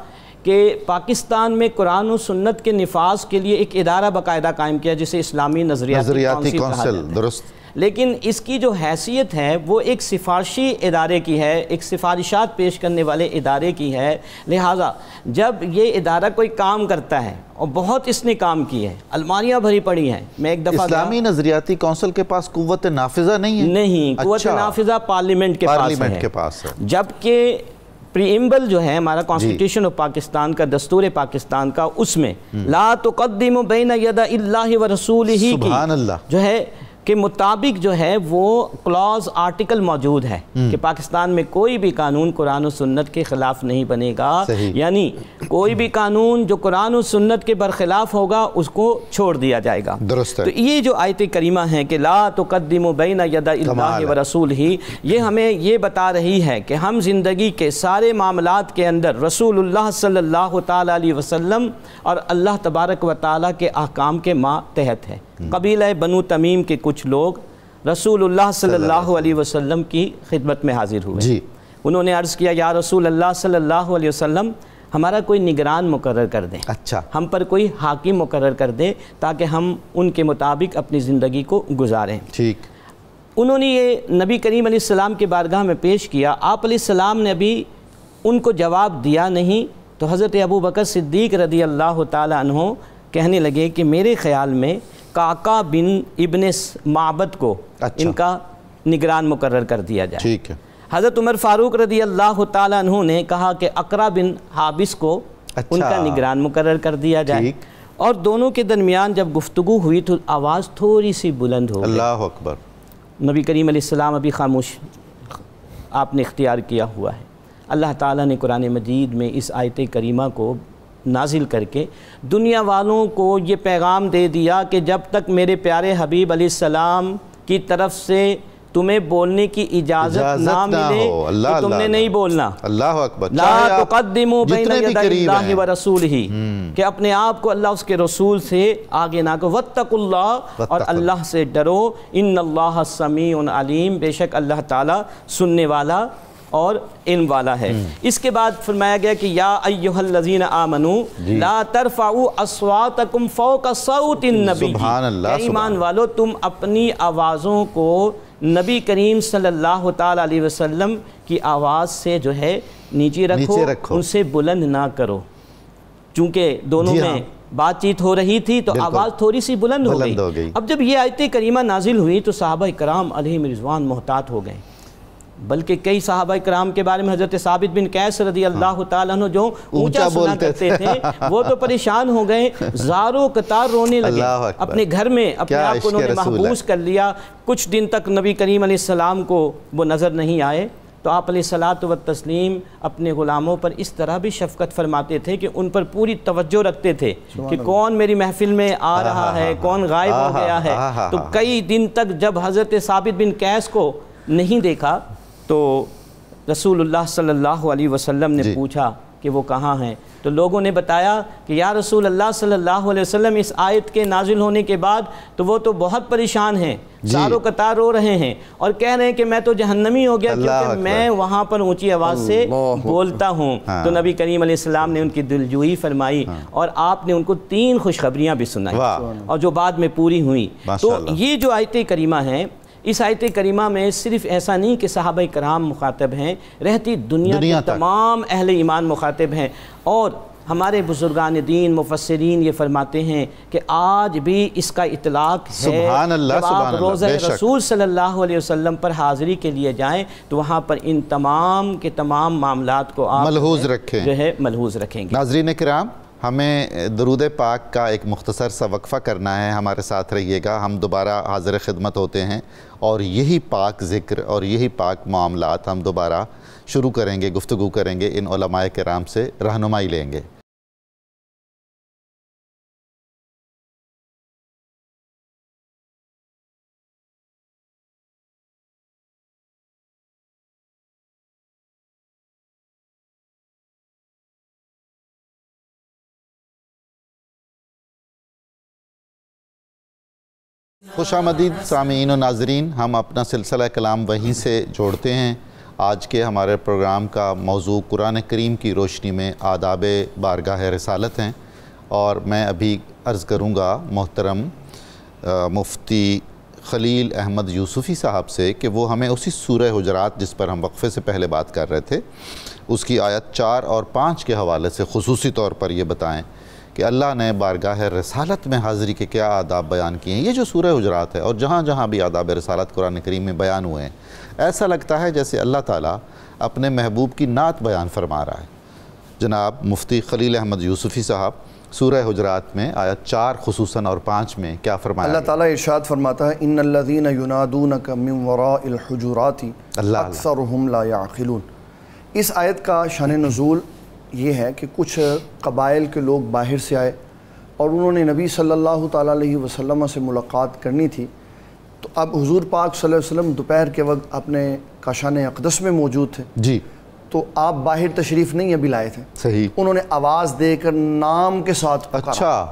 کہ پاکستان میں قرآن و سنت کے نفاذ کے لیے ایک ادارہ باقاعدہ قائم کیا جسے اسلامی نظریاتی کونسل، درست، لیکن اس کی جو حیثیت ہے وہ ایک سفارشی ادارے کی ہے، ایک سفارشات پیش کرنے والے ادارے کی ہے۔ لہٰذا جب یہ ادارہ کوئی کام کرتا ہے، اور بہت اس نے کام کی ہے، الماریاں بھری پڑی ہیں، میں ایک دفعہ اسلامی نظریاتی کونسل کے پاس قوت نافذہ نہیں ہے؟ نہیں، قوت نافذہ پارلیمنٹ کے پاس ہے، جبکہ پریمبل جو ہے ہمارا کانسٹیٹیوشن آف پاکستان کا، دستور پاکستان کا، اس میں لا تقدموا بین یدی اللہ ورسولہ سبحان اللہ جو ہے کے مطابق جو ہے وہ کلاز آرٹیکل موجود ہے کہ پاکستان میں کوئی بھی قانون قرآن و سنت کے خلاف نہیں بنے گا، یعنی کوئی بھی قانون جو قرآن و سنت کے برخلاف ہوگا اس کو چھوڑ دیا جائے گا۔ درست ہے۔ تو یہ جو آیت کریمہ ہیں کہ لا تقدموا بین یدی اللہ ورسولہ، یہ ہمیں یہ بتا رہی ہے کہ ہم زندگی کے سارے معاملات کے اندر رسول اللہ صلی اللہ تعالیٰ علیہ وسلم اور اللہ تبارک و تعالیٰ کے احکام کے ماتحت ہیں۔ قبیلہ بنو تمیم کے کچھ لوگ رسول اللہ صلی اللہ علیہ وسلم کی خدمت میں حاضر ہوئے، انہوں نے عرض کیا یا رسول اللہ صلی اللہ علیہ وسلم ہمارا کوئی نگران مقرر کر دیں، اچھا ہم پر کوئی حاکم مقرر کر دیں تاکہ ہم ان کے مطابق اپنی زندگی کو گزاریں۔ ٹھیک، انہوں نے یہ نبی کریم علیہ السلام کی بارگاہ میں پیش کیا، آپ علیہ السلام نے ابھی ان کو جواب دیا نہیں تو حضرت ابو بکر صدیق رضی اللہ تعالیٰ عنہ کہنے لگے کہ میرے خیال میں قعقاع بن ابن معبد کو ان کا نگران مقرر کر دیا جائے۔ ٹھیک ہے۔ حضرت عمر فاروق رضی اللہ تعالیٰ عنہ نے کہا کہ اقرع بن حابس کو ان کا نگران مقرر کر دیا جائے، اور دونوں کے درمیان جب گفتگو ہوئی تو آواز تھوڑی سی بلند ہو گئی۔ اللہ اکبر۔ نبی کریم علیہ السلام ابھی خاموش آپ نے اختیار کیا ہوا ہے۔ اللہ تعالیٰ نے قرآن مجید میں اس آیت کریمہ کو نازل کر کے دنیا والوں کو یہ پیغام دے دیا کہ جب تک میرے پیارے حبیب علیہ السلام کی طرف سے تمہیں بولنے کی اجازت نہ ملے تو تم نے نہیں بولنا. اللہ اکبر. لا تقدموا بین یدی اللہ ورسولہ، کہ اپنے آپ کو اللہ اس کے رسول سے آگے نہ کرو. واتقوا اللہ، اور اللہ سے ڈرو. ان اللہ سمیع علیم، بے شک اللہ تعالیٰ سننے والا اور علم والا ہے. اس کے بعد فرمایا گیا کہ یا ایھا الذین آمنوا لا ترفعوا اصواتکم فوق صوت النبی. سبحان اللہ. ایمان والو، تم اپنی آوازوں کو نبی کریم صلی اللہ تعالیٰ علیہ وسلم کی آواز سے جو ہے نیچے رکھو، ان سے بلند نہ کرو. چونکہ دونوں میں بات چیت ہو رہی تھی تو آواز تھوڑی سی بلند ہو گئی. اب جب یہ آیت کریمہ نازل ہوئی تو صحابہ کرام علیہم رضوان محتاط ہو گئے. بلکہ کئی صحابہ کرام کے بارے میں حضرت ثابت بن قیس رضی اللہ تعالیٰ عنہ جو اونچا سنا کرتے تھے وہ تو پریشان ہو گئے، زاروں قطار رونے لگے. اپنے گھر میں اپنے آپ کو انہوں نے محبوس کر لیا. کچھ دن تک نبی کریم علیہ السلام کو وہ نظر نہیں آئے. تو آپ علیہ الصلاۃ والتسلیم اپنے غلاموں پر اس طرح بھی شفقت فرماتے تھے کہ ان پر پوری توجہ رکھتے تھے کہ کون میری محفل میں آ رہا ہے، کون غائب ہو گیا ہے. تو کئی دن تک جب حضرت ثابت بن قیس کو نہیں دیکھا تو رسول اللہ صلی اللہ علیہ وسلم نے پوچھا کہ وہ کہاں ہیں. تو لوگوں نے بتایا کہ یا رسول اللہ صلی اللہ علیہ وسلم اس آیت کے نازل ہونے کے بعد تو وہ تو بہت پریشان ہیں، زاروں قطار رو رہے ہیں اور کہہ رہے ہیں کہ میں تو جہنمی ہو گیا کیونکہ میں وہاں پر اونچی آواز سے بولتا ہوں. تو نبی کریم علیہ السلام نے ان کی دلجوئی فرمائی اور آپ نے ان کو 3 خوشخبریاں بھی سنائی اور جو بعد میں پوری ہوئی. تو یہ جو آیت کریمہ ہیں، اس آیت کریمہ میں صرف ایسا نہیں کہ صحابہ کرام مخاطب ہیں، رہتی دنیا کے تمام اہل ایمان مخاطب ہیں. اور ہمارے بزرگان دین مفسرین یہ فرماتے ہیں کہ آج بھی اس کا اطلاق ہے. سبحان اللہ. جب آپ روضہ رسول صلی اللہ علیہ وسلم پر حاضری کے لیے جائیں تو وہاں پر ان تمام کے تمام معاملات کو آپ ملحوظ رکھیں، جو ہے ملحوظ رکھیں گے. ناظرین کرام، ہمیں درود پاک کا ایک مختصر سا وقفہ کرنا ہے. ہمارے ساتھ رہیے گا. ہم دوبارہ حاضر خدمت ہوتے ہیں اور یہی پاک ذکر اور یہی پاک معاملات ہم دوبارہ شروع کریں گے، گفتگو کریں گے، ان علماء کرام سے رہنمائی لیں گے. خوش آمدید سامعین و ناظرین، ہم اپنا سلسلہ کلام وہیں سے جوڑتے ہیں. آج کے ہمارے پروگرام کا موضوع قرآن کریم کی روشنی میں آداب بارگاہ رسالت ہیں، اور میں ابھی عرض کروں گا محترم مفتی خلیل احمد یوسفی صاحب سے کہ وہ ہمیں اسی سورہ حجرات جس پر ہم وقفے سے پہلے بات کر رہے تھے اس کی آیت 4 اور 5 کے حوالے سے خصوصی طور پر یہ بتائیں کہ اللہ نے بارگاہ رسالت میں حاضری کے کیا آداب بیان کیے ہیں. یہ جو سورہ حجرات ہے اور جہاں جہاں بھی آداب رسالت قرآن کریم میں بیان ہوئے ہیں، ایسا لگتا ہے جیسے اللہ تعالیٰ اپنے محبوب کی نعت بیان فرما رہا ہے. جناب مفتی خلیل احمد یوسفی صاحب سورہ حجرات میں آیت 4 خصوصاً اور 5 میں کیا فرمایا؟ اللہ تعالیٰ ارشاد فرماتا ہے ان الذین ینادونک من وراء الحجرات اکثرهم لا یعقلون. اس آیت کا شان نزول یہ ہے کہ کچھ قبائل کے لوگ باہر سے آئے اور انہوں نے نبی صلی اللہ تعالیٰ علیہ وسلم سے ملاقات کرنی تھی. تو اب حضور پاک صلی اللہ علیہ وسلم دوپہر کے وقت اپنے کاشان اقدس میں موجود تھے جی. تو آپ باہر تشریف نہیں ابھی لائے تھے. صحیح. انہوں نے آواز دے کر نام کے ساتھ پکارا. اچھا.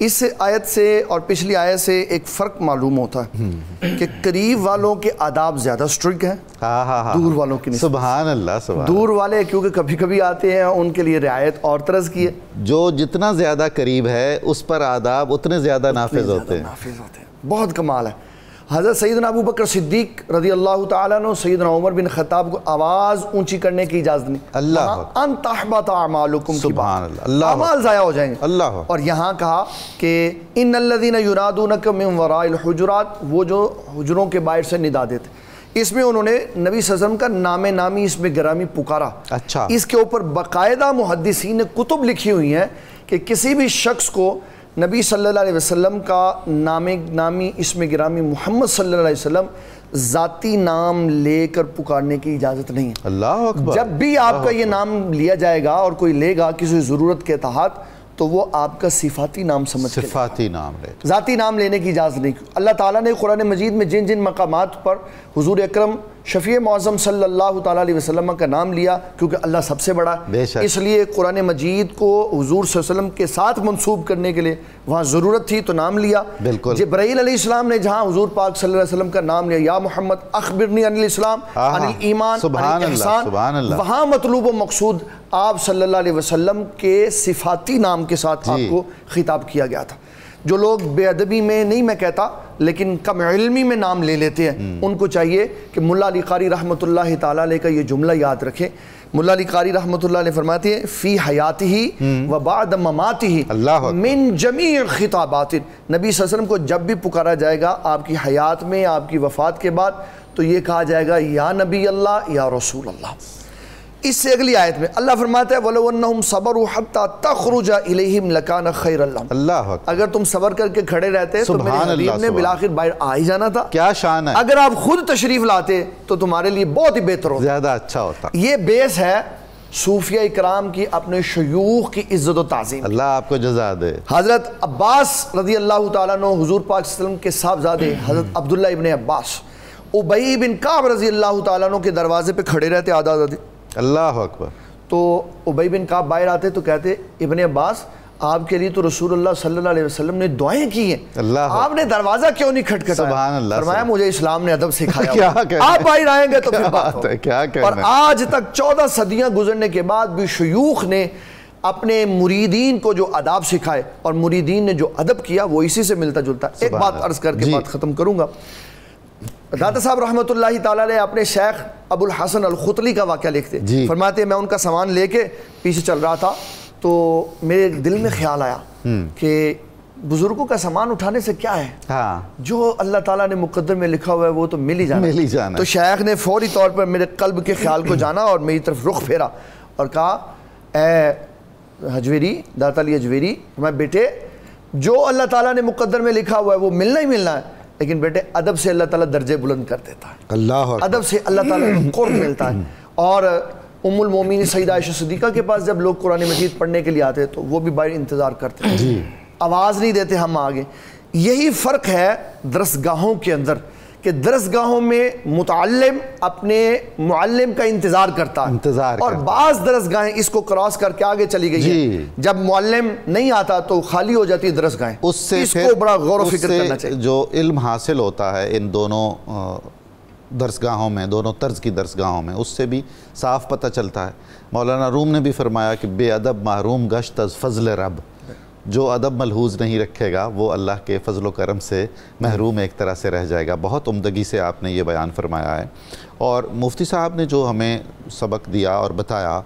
اس آیت سے اور پچھلی آیت سے ایک فرق معلوم ہوتا ہے کہ قریب والوں کے آداب زیادہ سٹرک ہیں دور والوں کی نسبت. سبحان اللہ. سبحان. دور والے کیونکہ کبھی کبھی آتے ہیں ان کے لیے رعایت اور طرز کی ہے. جو جتنا زیادہ قریب ہے اس پر آداب اتنے زیادہ نافذ ہوتے ہیں. بہت کمال ہے. حضرت سیدنا ابو بکر صدیق رضی اللہ تعالیٰ عنہ سیدنا عمر بن خطاب کو آواز اونچی کرنے کی اجازت نہیں. اللہ ان تحبط اعمالکم کی بات، اعمال ضائع ہو جائیں گے. اللہ. اور یہاں کہا کہ ان الذین ینادونک من وراء الحجرات، وہ جو حجروں کے باہر سے ندا دیتے. اس میں انہوں نے نبی صلی اللہ علیہ وسلم کا نام نامی اس میں گرامی پکارا. اچھا. اس کے اوپر باقاعدہ محدثین نے کتب لکھی ہوئی ہیں کہ کسی بھی شخص کو نبی صلی اللہ علیہ وسلم کا نام نامی اسم گرامی محمد صلی اللہ علیہ وسلم ذاتی نام لے کر پکارنے کی اجازت نہیں ہے. اللہ اکبر. جب بھی آپ کا یہ نام لیا جائے گا اور کوئی لے گا کسی ضرورت کے تحت تو وہ آپ کا صفاتی نام سمجھ کے صفاتی نام لے، ذاتی نام لینے کی اجازت نہیں۔ اللہ تعالیٰ نے قرآن مجید میں جن جن مقامات پر حضور اکرم شفیع معظم صلی اللہ تعالیٰ علیہ وسلم کا نام لیا، کیونکہ اللہ سب سے بڑا ہے، اس لیے قرآن مجید کو حضور صلی اللہ علیہ وسلم کے ساتھ منسوب کرنے کے لیے وہاں ضرورت تھی تو نام لیا۔ جبرائیل علیہ السلام نے جہاں حضور پاک صلی اللہ علیہ وسلم کا نام لیا، یا محمد اخبرنی عن الاسلام عن الایمان عن الاحسان، وہاں مطلوب و مقصود آپ صلی اللہ علیہ وسلم کے صفاتی نام کے ساتھ آپ کو خطاب کیا گیا تھا۔ جو لوگ بے ادبی میں نہیں میں کہتا لیکن کم علمی میں نام لے لیتے ہیں، ان کو چاہیے کہ ملا علی قاری رحمۃ اللہ تعالیٰ علیہ کا یہ جملہ یاد رکھیں۔ ملا علی قاری رحمۃ اللہ علیہ فرماتے ہیں فی حیاتہ و بعد مماتہ من جمیع خطابات، نبی صلی اللہ علیہ وسلم کو جب بھی پکارا جائے گا آپ کی حیات میں، آپ کی وفات کے بعد، تو یہ کہا جائے گا یا نبی اللہ یا رسول اللہ۔ اس سے اگلی آیت میں اللہ فرماتا ہے وَلَوْ أَنَّهُمْ صَبَرُوا حَتَّى تَخْرُجَ إِلَيْهِمْ لَكَانَ خَيْرًا لَهُمْ، اللہ اکبر، اگر تم صبر کر کے کھڑے رہتے تو میرے حبیب نے بالآخر باہر آ ہی جانا تھا۔ کیا شان ہے، اگر آپ خود تشریف لاتے تو تمہارے لیے بہت ہی بہتر ہوتا، زیادہ اچھا ہوتا۔ یہ بیس ہے صوفیہ اکرام کی اپنے شیوخ کی عزت و تعظیم۔ اللہ آپ کو جزا دے۔ حضرت عباس رضی اللہ تعالیٰ عنہ حضور پاک صلی اللہ علیہ وسلم کے صاحبزادے حضرت عبداللہ ابن عباس ابی بن کعب رضی اللہ تعالیٰ عنہ کے دروازے پہ کھڑے رہتے آدھا آدھا۔ اللہ اکبر۔ تو ابی بن کعب باہر آتے تو کہتے ابن عباس آپ کے لیے تو رسول اللہ صلی اللہ علیہ وسلم نے دعائیں کی ہیں، آپ نے دروازہ کیوں نہیں کھٹکھٹایا؟ فرمایا مجھے اسلام نے ادب سکھایا، آپ باہر آئیں گے تو پھر بات ہو۔ اور آج تک 14 صدیاں گزرنے کے بعد بھی شیوخ نے اپنے مریدین کو جو آداب سکھائے اور مریدین نے جو ادب کیا وہ اسی سے ملتا جلتا۔ ایک بات عرض کر کے بات ختم کروں گا۔ داتا صاحب رحمۃ اللہ تعالیٰ علیہ اپنے شیخ ابو الحسن الخطلی کا واقعہ لکھتے، فرماتے ہیں میں ان کا سامان لے کے پیچھے چل رہا تھا تو میرے دل میں خیال آیا کہ بزرگوں کا سامان اٹھانے سے کیا ہے، جو اللہ تعالیٰ نے مقدر میں لکھا ہوا ہے وہ تو مل ہی جانا۔ تو شیخ نے فوری طور پر میرے قلب کے خیال کو جانا اور میری طرف رخ پھیرا اور کہا اے حجویری، داتا علی حجویری، میں بیٹے جو اللہ تعالیٰ نے مقدر میں لکھا ہوا ہے وہ ملنا ہی ملنا ہے، لیکن بیٹے ادب سے اللہ تعالیٰ درجے بلند کر دیتا ہے، اللہ ادب سے اللہ تعالیٰ قرب ملتا ہے۔ اور ام المومنین سیدہ عائشہ صدیقہ کے پاس جب لوگ قرآن مجید پڑھنے کے لیے آتے تو وہ بھی باہر انتظار کرتے ہیں، آواز نہیں دیتے ہم آگے۔ یہی فرق ہے درسگاہوں کے اندر کہ درسگاہوں میں متعلم اپنے معلم کا انتظار کرتا ہے، اور بعض درسگاہیں اس کو کراس کر کے آگے چلی گئی ہیں، جب معلم نہیں آتا تو خالی ہو جاتی ہے درسگاہیں۔ اس کو بڑا غور و فکر کرنا چاہیے۔ جو علم حاصل ہوتا ہے ان دونوں درسگاہوں میں، دونوں طرز کی درسگاہوں میں، اس سے بھی صاف پتہ چلتا ہے۔ مولانا روم نے بھی فرمایا کہ بے ادب محروم گشت از فضل رب، جو ادب ملحوظ نہیں رکھے گا وہ اللہ کے فضل و کرم سے محروم ایک طرح سے رہ جائے گا۔ بہت عمدگی سے آپ نے یہ بیان فرمایا ہے، اور مفتی صاحب نے جو ہمیں سبق دیا اور بتایا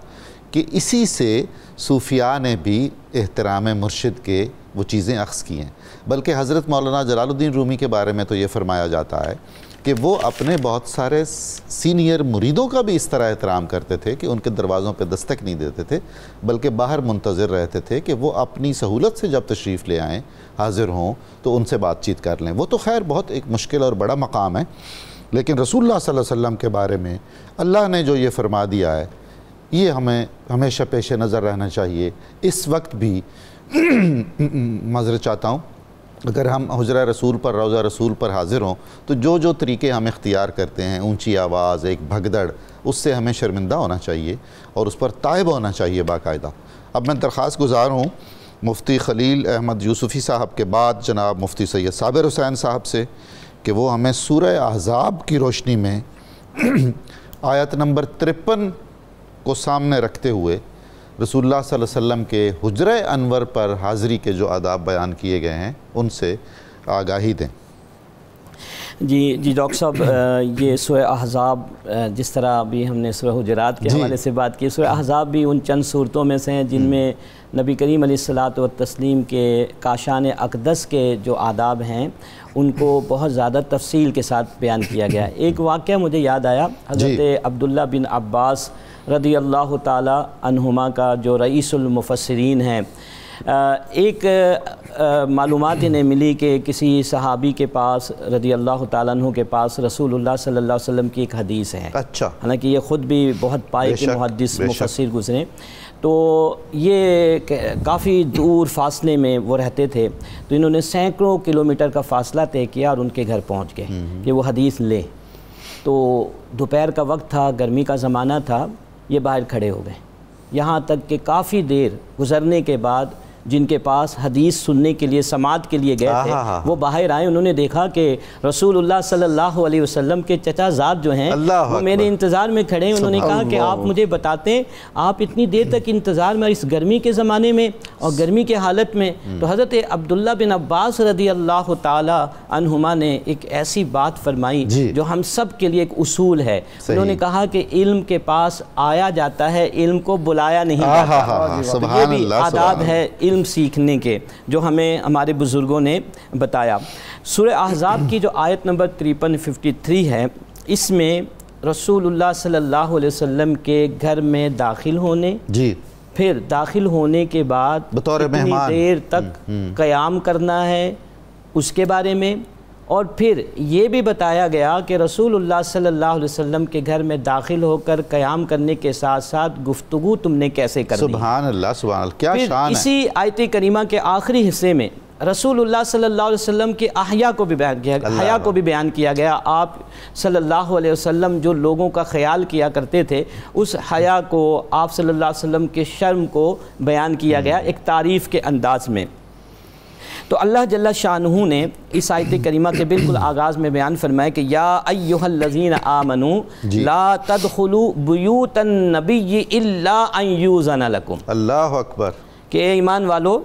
کہ اسی سے صوفیاء نے بھی احترام مرشد کے وہ چیزیں اخذ کی ہیں، بلکہ حضرت مولانا جلال الدین رومی کے بارے میں تو یہ فرمایا جاتا ہے کہ وہ اپنے بہت سارے سینئر مریدوں کا بھی اس طرح احترام کرتے تھے کہ ان کے دروازوں پہ دستک نہیں دیتے تھے، بلکہ باہر منتظر رہتے تے کہ وہ اپنی سہولت سے جب تشریف لے آئیں، حاضر ہوں تو ان سے بات چیت کر لیں۔ وہ تو خیر بہت ایک مشکل اور بڑا مقام ہے، لیکن رسول اللہ صلی اللہ علیہ وسلم کے بارے میں اللہ نے جو یہ فرما دیا ہے یہ ہمیں ہمیشہ پیش نظر رہنا چاہیے۔ اس وقت بھی معذرت چاہتا ہوں، اگر ہم حجرہ رسول پر، روضہ رسول پر حاضر ہوں تو جو طریقے ہم اختیار کرتے ہیں، اونچی آواز، ایک بھگدڑ، اس سے ہمیں شرمندہ ہونا چاہیے اور اس پر تائب ہونا چاہیے باقاعدہ۔ اب میں درخواست گزار ہوں مفتی خلیل احمد یوسفی صاحب کے بعد جناب مفتی سید صابر حسین صاحب سے کہ وہ ہمیں سورہ احزاب کی روشنی میں آیت نمبر 53 کو سامنے رکھتے ہوئے رسول اللہ صلی اللہ علیہ وسلم کے حجرہ انور پر حاضری کے جو آداب بیان کیے گئے ہیں ان سے آگاہی دیں۔ جی ڈاکٹر صاحب، یہ سورہ احزاب جس طرح ابھی ہم نے سورہ حجرات کے حوالے سے بات کی، سورہ احزاب بھی ان چند صورتوں میں سے ہیں جن میں نبی کریم علیہ الصلاۃ والتسلیم کے کاشان اقدس کے جو آداب ہیں ان کو بہت زیادہ تفصیل کے ساتھ بیان کیا گیا۔ ایک واقعہ مجھے یاد آیا، حضرت عبداللہ بن عباس رضی اللہ تعالی عنہما کا جو رئیس المفسرین ہیں، ایک معلومات انہیں ملی کہ کسی صحابی کے پاس رضی اللہ تعالیٰ عنہ کے پاس رسول اللہ صلی اللہ علیہ وسلم کی ایک حدیث ہے، اچھا، حالانکہ یہ خود بھی بہت پائے کے محدث مفسر گزرے، تو یہ کافی دور فاصلے میں وہ رہتے تھے، تو انہوں نے سینکڑوں کلومیٹر کا فاصلہ طے کیا اور ان کے گھر پہنچ گئے کہ وہ حدیث لیں۔ تو دوپہر کا وقت تھا، گرمی کا زمانہ تھا، یہ باہر کھڑے ہو گئے، یہاں تک کہ کافی دیر گزرنے کے بعد جن کے پاس حدیث سننے کے لیے سماعت کے لیے گئے تھے وہ باہر آئے، انہوں نے دیکھا کہ رسول اللہ صلی اللہ علیہ وسلم کے چچا زاد جو ہیں وہ میرے انتظار میں کھڑے ہیں۔ انہوں نے کہا کہ آپ مجھے بتاتے ہیں آپ اتنی دیر تک انتظار میں اس گرمی کے زمانے میں اور گرمی کے حالت میں؟ تو حضرت عبداللہ بن عباس رضی اللہ تعالی عنہما نے ایک ایسی بات فرمائی جو ہم سب کے لیے ایک اصول ہے۔ انہوں نے کہا کہ علم کے پاس آیا جاتا ہے، علم کو بلایا نہیں جاتا۔ یہ بھی آداب ہے علم سیکھنے کے جو ہمیں ہمارے بزرگوں نے بتایا۔ سورہ احزاب کی جو آیت نمبر 53 ہے، اس میں رسول اللہ صلی اللہ علیہ وسلم کے گھر میں داخل ہونے، پھر داخل ہونے کے بعد بطور کتنی مہمان دیر تک قیام کرنا ہے اس کے بارے میں، اور پھر یہ بھی بتایا گیا کہ رسول اللہ صلی اللہ علیہ وسلم کے گھر میں داخل ہو کر قیام کرنے کے ساتھ ساتھ گفتگو تم نے کیسے کرنی ہے۔ سبحان اللہ سبحان اللہ، کیا شان ہے۔ اسی آیت کریمہ کے آخری حصے میں رسول اللہ صلی اللہ علیہ وسلم کے حیا کو بھی بیان کیا گیا۔ آپ صلی اللہ علیہ وسلم جو لوگوں کا خیال کیا کرتے تھے، اس حیا کو، آپ صلی اللہ علیہ وسلم کے شرم کو بیان کیا گیا ایک تعریف کے انداز میں۔ تو اللہ جل شانہ نے اس آیت کریمہ کے بالکل آغاز میں بیان فرمایا کہ یا ایہا الذین آمنوا لا تدخلوا بیوت النبی الا ان یوزن لکم۔ اللہ اکبر، کہ اے ایمان والو،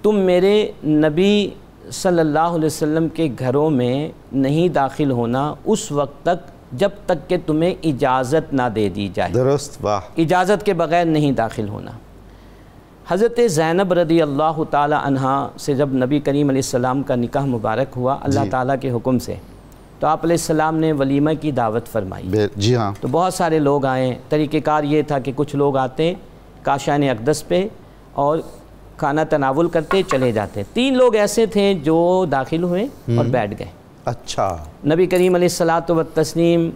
تم میرے نبی صلی اللہ علیہ وسلم کے گھروں میں نہیں داخل ہونا اس وقت تک جب تک کہ تمہیں اجازت نہ دے دی جائے۔ درست، واہ، اجازت کے بغیر نہیں داخل ہونا۔ حضرت زینب رضی اللہ تعالی عنہا سے جب نبی کریم علیہ السلام کا نکاح مبارک ہوا اللہ تعالیٰ کے حکم سے، تو آپ علیہ السلام نے ولیمہ کی دعوت فرمائی۔ جی ہاں، تو بہت سارے لوگ آئے۔ طریقہ کار یہ تھا کہ کچھ لوگ آتے کاشان اقدس پہ اور کھانا تناول کرتے چلے جاتے۔ 3 لوگ ایسے تھے جو داخل ہوئے اور بیٹھ گئے۔ اچھا، نبی کریم علیہ الصلاۃ والتسلیم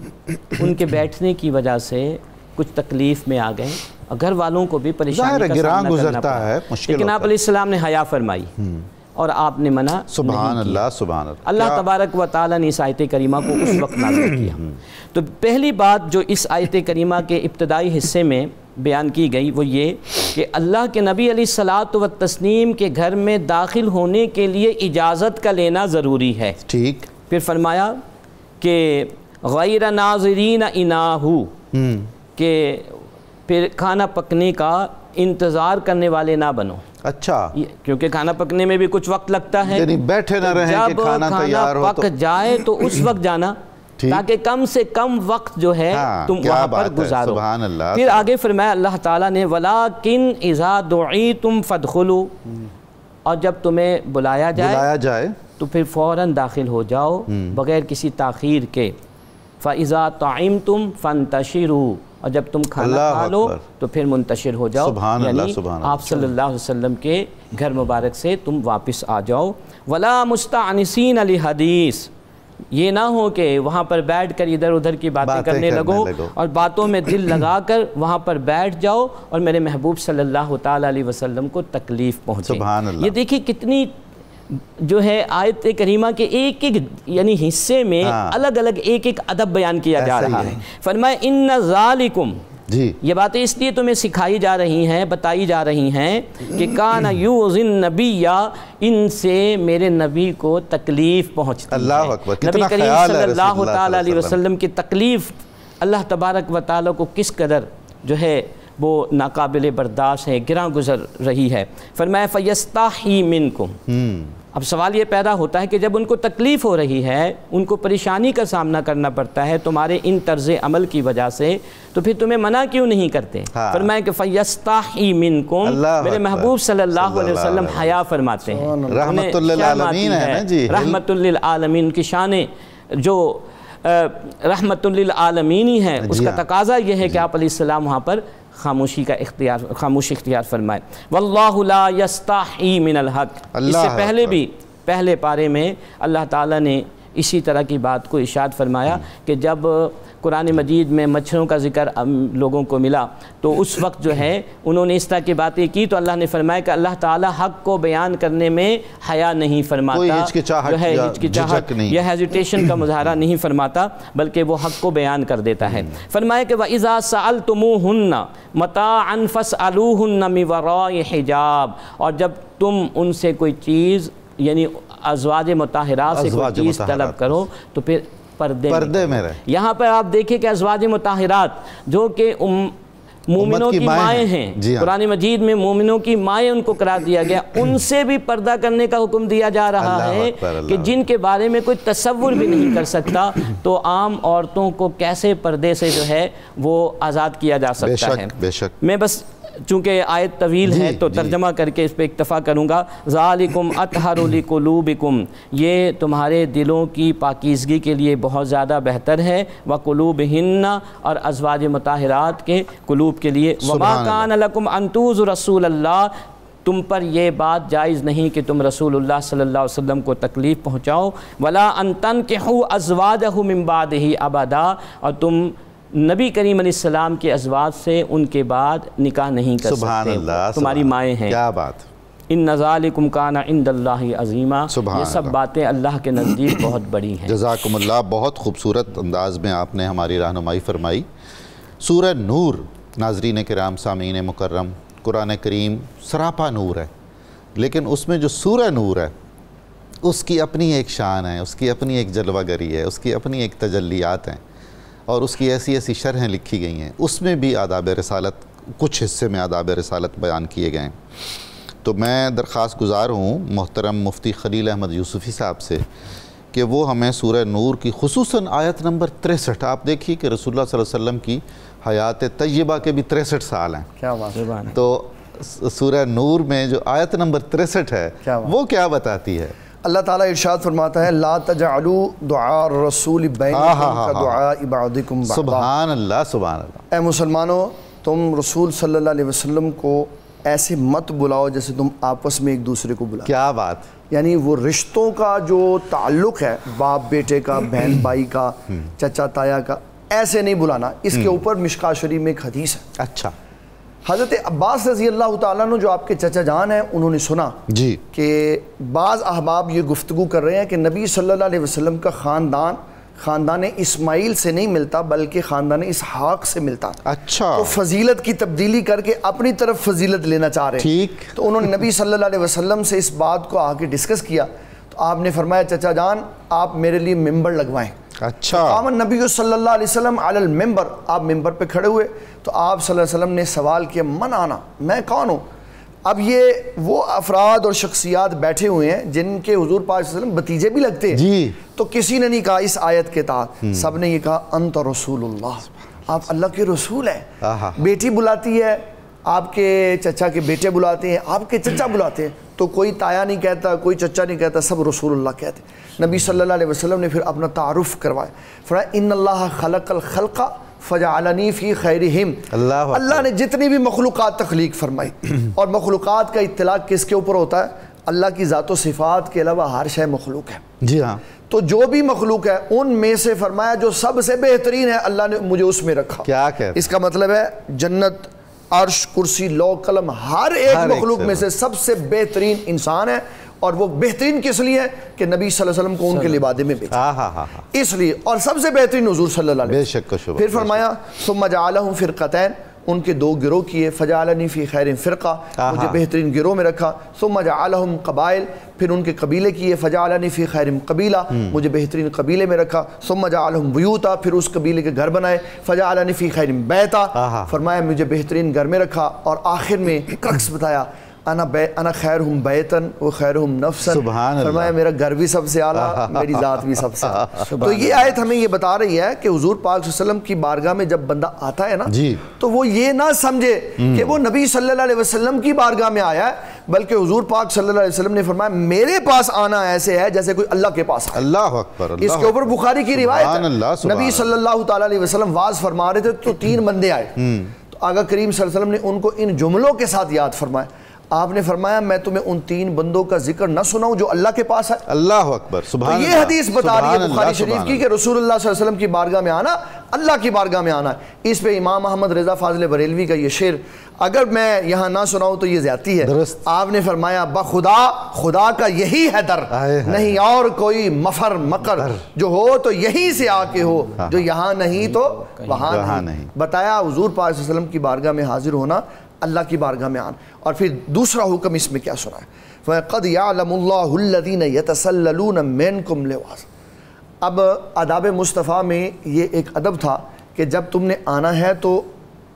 ان کے بیٹھنے کی وجہ سے کچھ تکلیف میں آ گئے اور گھر والوں کو بھی پریشانی کا سامنا کرنا پڑا، لیکن آپ علیہ السلام نے حیا فرمائی اور آپ نے منع سبحان اللہ سبحان اللہ۔ اللہ تبارک و تعالیٰ نے اس آیت کریمہ کو اس وقت نازل کیا۔ تو پہلی بات جو اس آیت کریمہ کے ابتدائی حصے میں بیان کی گئی وہ یہ کہ اللہ کے نبی علیہ الصلاۃ والتسلیم کے گھر میں داخل ہونے کے لیے اجازت کا لینا ضروری ہے۔ ٹھیک، پھر فرمایا کہ غیر ناظرین اناہو، کہ پھر کھانا پکنے کا انتظار کرنے والے نہ بنو۔ اچھا، کیونکہ کھانا پکنے میں بھی کچھ وقت لگتا ہے، یعنی بیٹھے نہ رہیں کہ کھانا تیار ہو، جب کھانا پک جائے تو اس وقت جانا تاکہ کم سے کم وقت جو ہے تم وہاں پر گزارو۔ سبحان اللہ۔ پھر آگے فرمایا اللہ تعالیٰ نے وَلَٰكِنْ إِذَا دُعِيتُمْ فَادْخُلُوا، اور جب تمہیں بلایا جائے تو پھر فوراً داخل ہو جاؤ بغیر کسی تاخیر کے۔ فَإِذَا طَعِمْتُمْ فَانْتَشِرُوا، اور جب تم کھانا کھا لو تو پھر منتشر ہو جاؤ، یعنی آپ صلی اللہ علیہ وسلم کے گھر مبارک سے تم واپس آ جاؤ۔ وَلَا مُسْتَعْنِسِينَ لِحَدِيث، یہ نہ ہو کہ وہاں پر بیٹھ کر ادھر ادھر کی باتیں کرنے لگو اور باتوں میں دل لگا کر وہاں پر بیٹھ جاؤ اور میرے محبوب صلی اللہ تعالیٰ علیہ وسلم کو تکلیف پہنچے۔ یہ دیکھیے کتنی جو ہے آیت کریمہ کے ایک ایک یعنی حصے میں الگ الگ ایک ایک ادب بیان کیا جا رہا ہے۔ فرمائے ان ذالکم، یہ باتیں اس لیے تمہیں سکھائی جا رہی ہیں، بتائی جا رہی ہیں کہ کان یؤذی النبی، ان سے میرے نبی کو تکلیف پہنچتی ہے۔ نبی کریم صلی اللہ تعالیٰ علیہ وسلم کی تکلیف اللہ تبارک و تعالیٰ کو کس قدر جو ہے وہ ناقابل برداشت ہے، گراں گزر رہی ہے۔ فرمایا فَيَسْتَحْيِي مِنْكُمْ، اب سوال یہ پیدا ہوتا ہے کہ جب ان کو تکلیف ہو رہی ہے، ان کو پریشانی کا سامنا کرنا پڑتا ہے تمہارے ان طرز عمل کی وجہ سے، تو پھر تمہیں منع کیوں نہیں کرتے؟ فرمایا کہ فَيَسْتَحْيِي مِنْكُمْ، میرے محبوب صلی اللہ علیہ وسلم حیا فرماتے ہیں، رحمت للعالمین ہے جی، رحمت للعالمین کی شان جو رحمت للعالمین ہی ہے، اس کا تقاضا یہ ہے کہ آپ علیہ السلام وہاں پر خاموشی اختیار فرمائے۔ واللہ لا یستحی من الحق، اس سے پہلے بھی پہلے پارے میں اللہ تعالیٰ نے اسی طرح کی بات کو ارشاد فرمایا کہ جب قرآن مجید میں مچھروں کا ذکر لوگوں کو ملا تو اس وقت جو ہے انہوں نے اس طرح کی باتیں کی تو اللہ نے فرمایا کہ اللہ تعالیٰ حق کو بیان کرنے میں حیا نہیں فرماتا، جو ہے ہچکچاہٹ یا ہیزیٹیشن کا مظاہرہ نہیں فرماتا، بلکہ وہ حق کو بیان کر دیتا ہے۔ فرمایا کہ وَإِذَا سَأَلْتُمُوهُنَّ مَتَاعًا فَاسْأَلُوهُنَّ مِن وَرَاءِ حِجَاب، اور جب تم ان سے کوئی چیز یعنی ازواج مطہرات سے کوئی چیز طلب کرو تو پھر پردے میں رہے۔ یہاں پر آپ دیکھیں کہ ازواج مطہرات جو کہ مومنوں کی مائیں ہیں، قرآن مجید میں مومنوں کی مائیں ان کو قرار دیا گیا، ان سے بھی پردہ کرنے کا حکم دیا جا رہا ہے کہ جن کے بارے میں کوئی تصور بھی نہیں کر سکتا، تو عام عورتوں کو کیسے پردے سے جو ہے وہ آزاد کیا جا سکتا ہے۔ بے شک میں بس چونکہ آیت طویل ہے تو ترجمہ کر کے اس پہ اکتفا کروں گا۔ ذالکم اطہر لقلوبکم، یہ تمہارے دلوں کی پاکیزگی کے لیے بہت زیادہ بہتر ہے، وقلوبہن، اور ازواج مطہرات کے قلوب کے لیے۔ وما کان لکم ان تؤذوا رسول اللہ، تم پر یہ بات جائز نہیں کہ تم رسول اللہ صلی اللہ علیہ وسلم کو تکلیف پہنچاؤ، ولا ان تنکحوا ازواجہ من بعدہ ابدا، اور تم نبی کریم علیہ السلام کے ازواج سے ان کے بعد نکاح نہیں کر سکتے، تمہاری مائیں ہیں۔ کیا بات! ان ذالکم کان عند اللہ عظیما، یہ سب باتیں اللہ کے نزدیک بہت بڑی ہیں۔ جزاکم اللہ، بہت خوبصورت انداز میں آپ نے ہماری رہنمائی فرمائی۔ سورہ نور، ناظرین کرام، سامعین مکرم، قرآن کریم سراپا نور ہے، لیکن اس میں جو سورہ نور ہے اس کی اپنی ایک شان ہے، اس کی اپنی ایک جلوہ گری ہے، اس کی اپنی ایک تجلیات ہیں، اور اس کی ایسی ایسی شرحیں لکھی گئی ہیں، اس میں بھی آداب رسالت، کچھ حصے میں آداب رسالت بیان کیے گئے ہیں۔ تو میں درخواست گزار ہوں محترم مفتی خلیل احمد یوسفی صاحب سے کہ وہ ہمیں سورہ نور کی خصوصاً آیت نمبر 63، آپ دیکھیے کہ رسول اللہ صلی اللہ علیہ وسلم کی حیات طیبہ کے بھی 63 سال ہیں، کیا بات ہے، تو سورہ نور میں جو آیت نمبر 63 ہے وہ کیا بتاتی ہے؟ اللہ تعالیٰ ارشاد فرماتا ہے لا تجعلوا دعاء الرسول بینکم کدعاء بعضکم بعضا۔ سبحان اللہ، سبحان اللہ۔ اے مسلمانوں، تم رسول صلی اللہ علیہ وسلم کو ایسے مت بلاؤ جیسے تم آپس میں ایک دوسرے کو بلاؤ۔ کیا بات! یعنی وہ رشتوں کا جو تعلق ہے، باپ بیٹے کا، بہن بھائی کا، چچا تایا کا، ایسے نہیں بلانا۔ اس کے اوپر مشکاۃ شریف میں ایک حدیث ہے۔ اچھا۔ حضرت عباس رضی اللہ تعالیٰ عنہ جو آپ کے چچا جان ہیں، انہوں نے سنا جی کہ بعض احباب یہ گفتگو کر رہے ہیں کہ نبی صلی اللہ علیہ وسلم کا خاندان اسماعیل سے نہیں ملتا بلکہ خاندان اسحاق سے ملتا۔ اچھا۔ تو فضیلت کی تبدیلی کر کے اپنی طرف فضیلت لینا چاہ رہے ہیں۔ ٹھیک۔ تو انہوں نے نبی صلی اللہ علیہ وسلم سے اس بات کو آ کے ڈسکس کیا، تو آپ نے فرمایا چچا جان آپ میرے لیے ممبر لگوائیں۔ اچھا۔ قام النبی صلی اللہ علیہ وسلم علی الممبر، آپ ممبر پہ کھڑے ہوئے تو آپ صلی اللہ علیہ وسلم نے سوال کیا من آنا، میں کون ہوں؟ اب یہ وہ افراد اور شخصیات بیٹھے ہوئے ہیں جن کے حضور پاک صلی اللہ علیہ وسلم بتیجے بھی لگتے ہیں جی، تو کسی نے نہیں کہا اس آیت کے تحت، سب نے یہ کہا انت رسول اللہ، آپ اللہ کے رسول ہیں۔ بیٹی بلاتی ہے، آپ کے چچا کے بیٹے بلاتے ہیں، آپ کے چچا بلاتے ہیں، تو کوئی تایا نہیں کہتا، کوئی چچا نہیں کہتا، سب رسول اللہ کہتے ہیں۔ نبی صلی اللہ علیہ وسلم نے پھر اپنا تعارف کروایا، فرمایا ان اللہ خلق الخلق فجعلنی فی خیرہم، اللہ نے جتنی بھی مخلوقات تخلیق فرمائی، اور مخلوقات کا اطلاق کس کے اوپر ہوتا ہے؟ اللہ کی ذات و صفات کے علاوہ ہر شے مخلوق ہے۔ جی ہاں، تو جو بھی مخلوق ہے ان میں سے فرمایا جو سب سے بہترین ہے اللہ نے مجھے اس میں رکھا۔ کیا کہتے؟ اس کا مطلب ہے جنت، عرش، کرسی، لوح قلم، ہر ایک مخلوق میں سے سب سے بہترین انسان ہے، اور وہ بہترین کس لیے ہے کہ نبی صلی اللہ علیہ وسلم کو ان کے لبادے میں بھیجا، اس لیے، اور سب سے بہترین حضور صلی اللہ علیہ وسلم۔ پھر فرمایا ثم جعلہم فرقتین، ان کے دو گروہ کیے، فجعلنی فی خیر فرقہ، مجھے بہترین گروہ میں رکھا، ثم جعلہم قبائل، پھر ان کے قبیلے کیے، فجعلنی فی خیر قبیلہ، مجھے بہترین قبیلے میں رکھا، ثم جعلہم بیوتا، پھر اس قبیلے کے گھر بنائے، فجعلنی فی خیر بیتا، فرمایا مجھے بہترین گھر میں رکھا، اور آخر میں کرکس بتایا انا خیرہم بیتن و خیرہم نفسن، فرمایا میرا گھر بھی سب سے اعلیٰ، میری ذات بھی سب سے اعلیٰ۔ تو یہ آیت ہمیں یہ بتا رہی ہے کہ حضور پاک صلی اللہ علیہ وسلم کی بارگاہ میں جب بندہ آتا ہے نا تو وہ یہ نہ سمجھے کہ وہ نبی صلی اللہ علیہ وسلم کی بارگاہ میں آیا ہے، بلکہ حضور پاک صلی اللہ علیہ وسلم نے فرمایا میرے پاس آنا ایسے ہے جیسے کوئی اللہ کے پاس آیا۔ اللہ اکبر۔ اس کے اوپر بخاری کی روایت ہے، نبی صلی اللہ تعالیٰ علیہ وسلم واز فرما رہے تھے تو 3 بندے آئے، تو آقا کریم صلی اللہ علیہ وسلم نے ان کو ان جملوں کے ساتھ یاد فرمایا، آپ نے فرمایا میں تمہیں ان 3 بندوں کا ذکر نہ سناؤں جو اللہ کے پاس ہے؟ اللہ اکبر، سبحان اللہ۔ تو یہ حدیث بتا رہی ہے بخاری شریف کی کہ رسول اللہ صلی اللہ علیہ وسلم کی بارگاہ میں آنا اللہ کی بارگاہ میں آنا ہے۔ اس پہ امام احمد رضا فاضل بریلوی کا یہ شعر اگر میں یہاں نہ سناؤں تو یہ زیادتی ہے۔ آپ نے فرمایا خدا کا یہی ہے در، نہیں اور کوئی مفر مکر، جو ہو تو یہیں سے آ کے ہو، جو یہاں نہیں تو وہاں نہیں۔ بتایا حضور پاک صلی اللہ علیہ وسلم کی بارگاہ میں حاضر ہونا، اللہ کی بارگاہ میں آنا۔ اور پھر دوسرا حکم اس میں کیا سنا ہے؟ فَقَدْ يَعْلَمُ اللَّهُ الَّذِينَ يَتَسَلَّلُونَ مِنْكُمْ لِوَاظًا۔ اب آداب مصطفیٰ میں یہ ایک ادب تھا کہ جب تم نے آنا ہے تو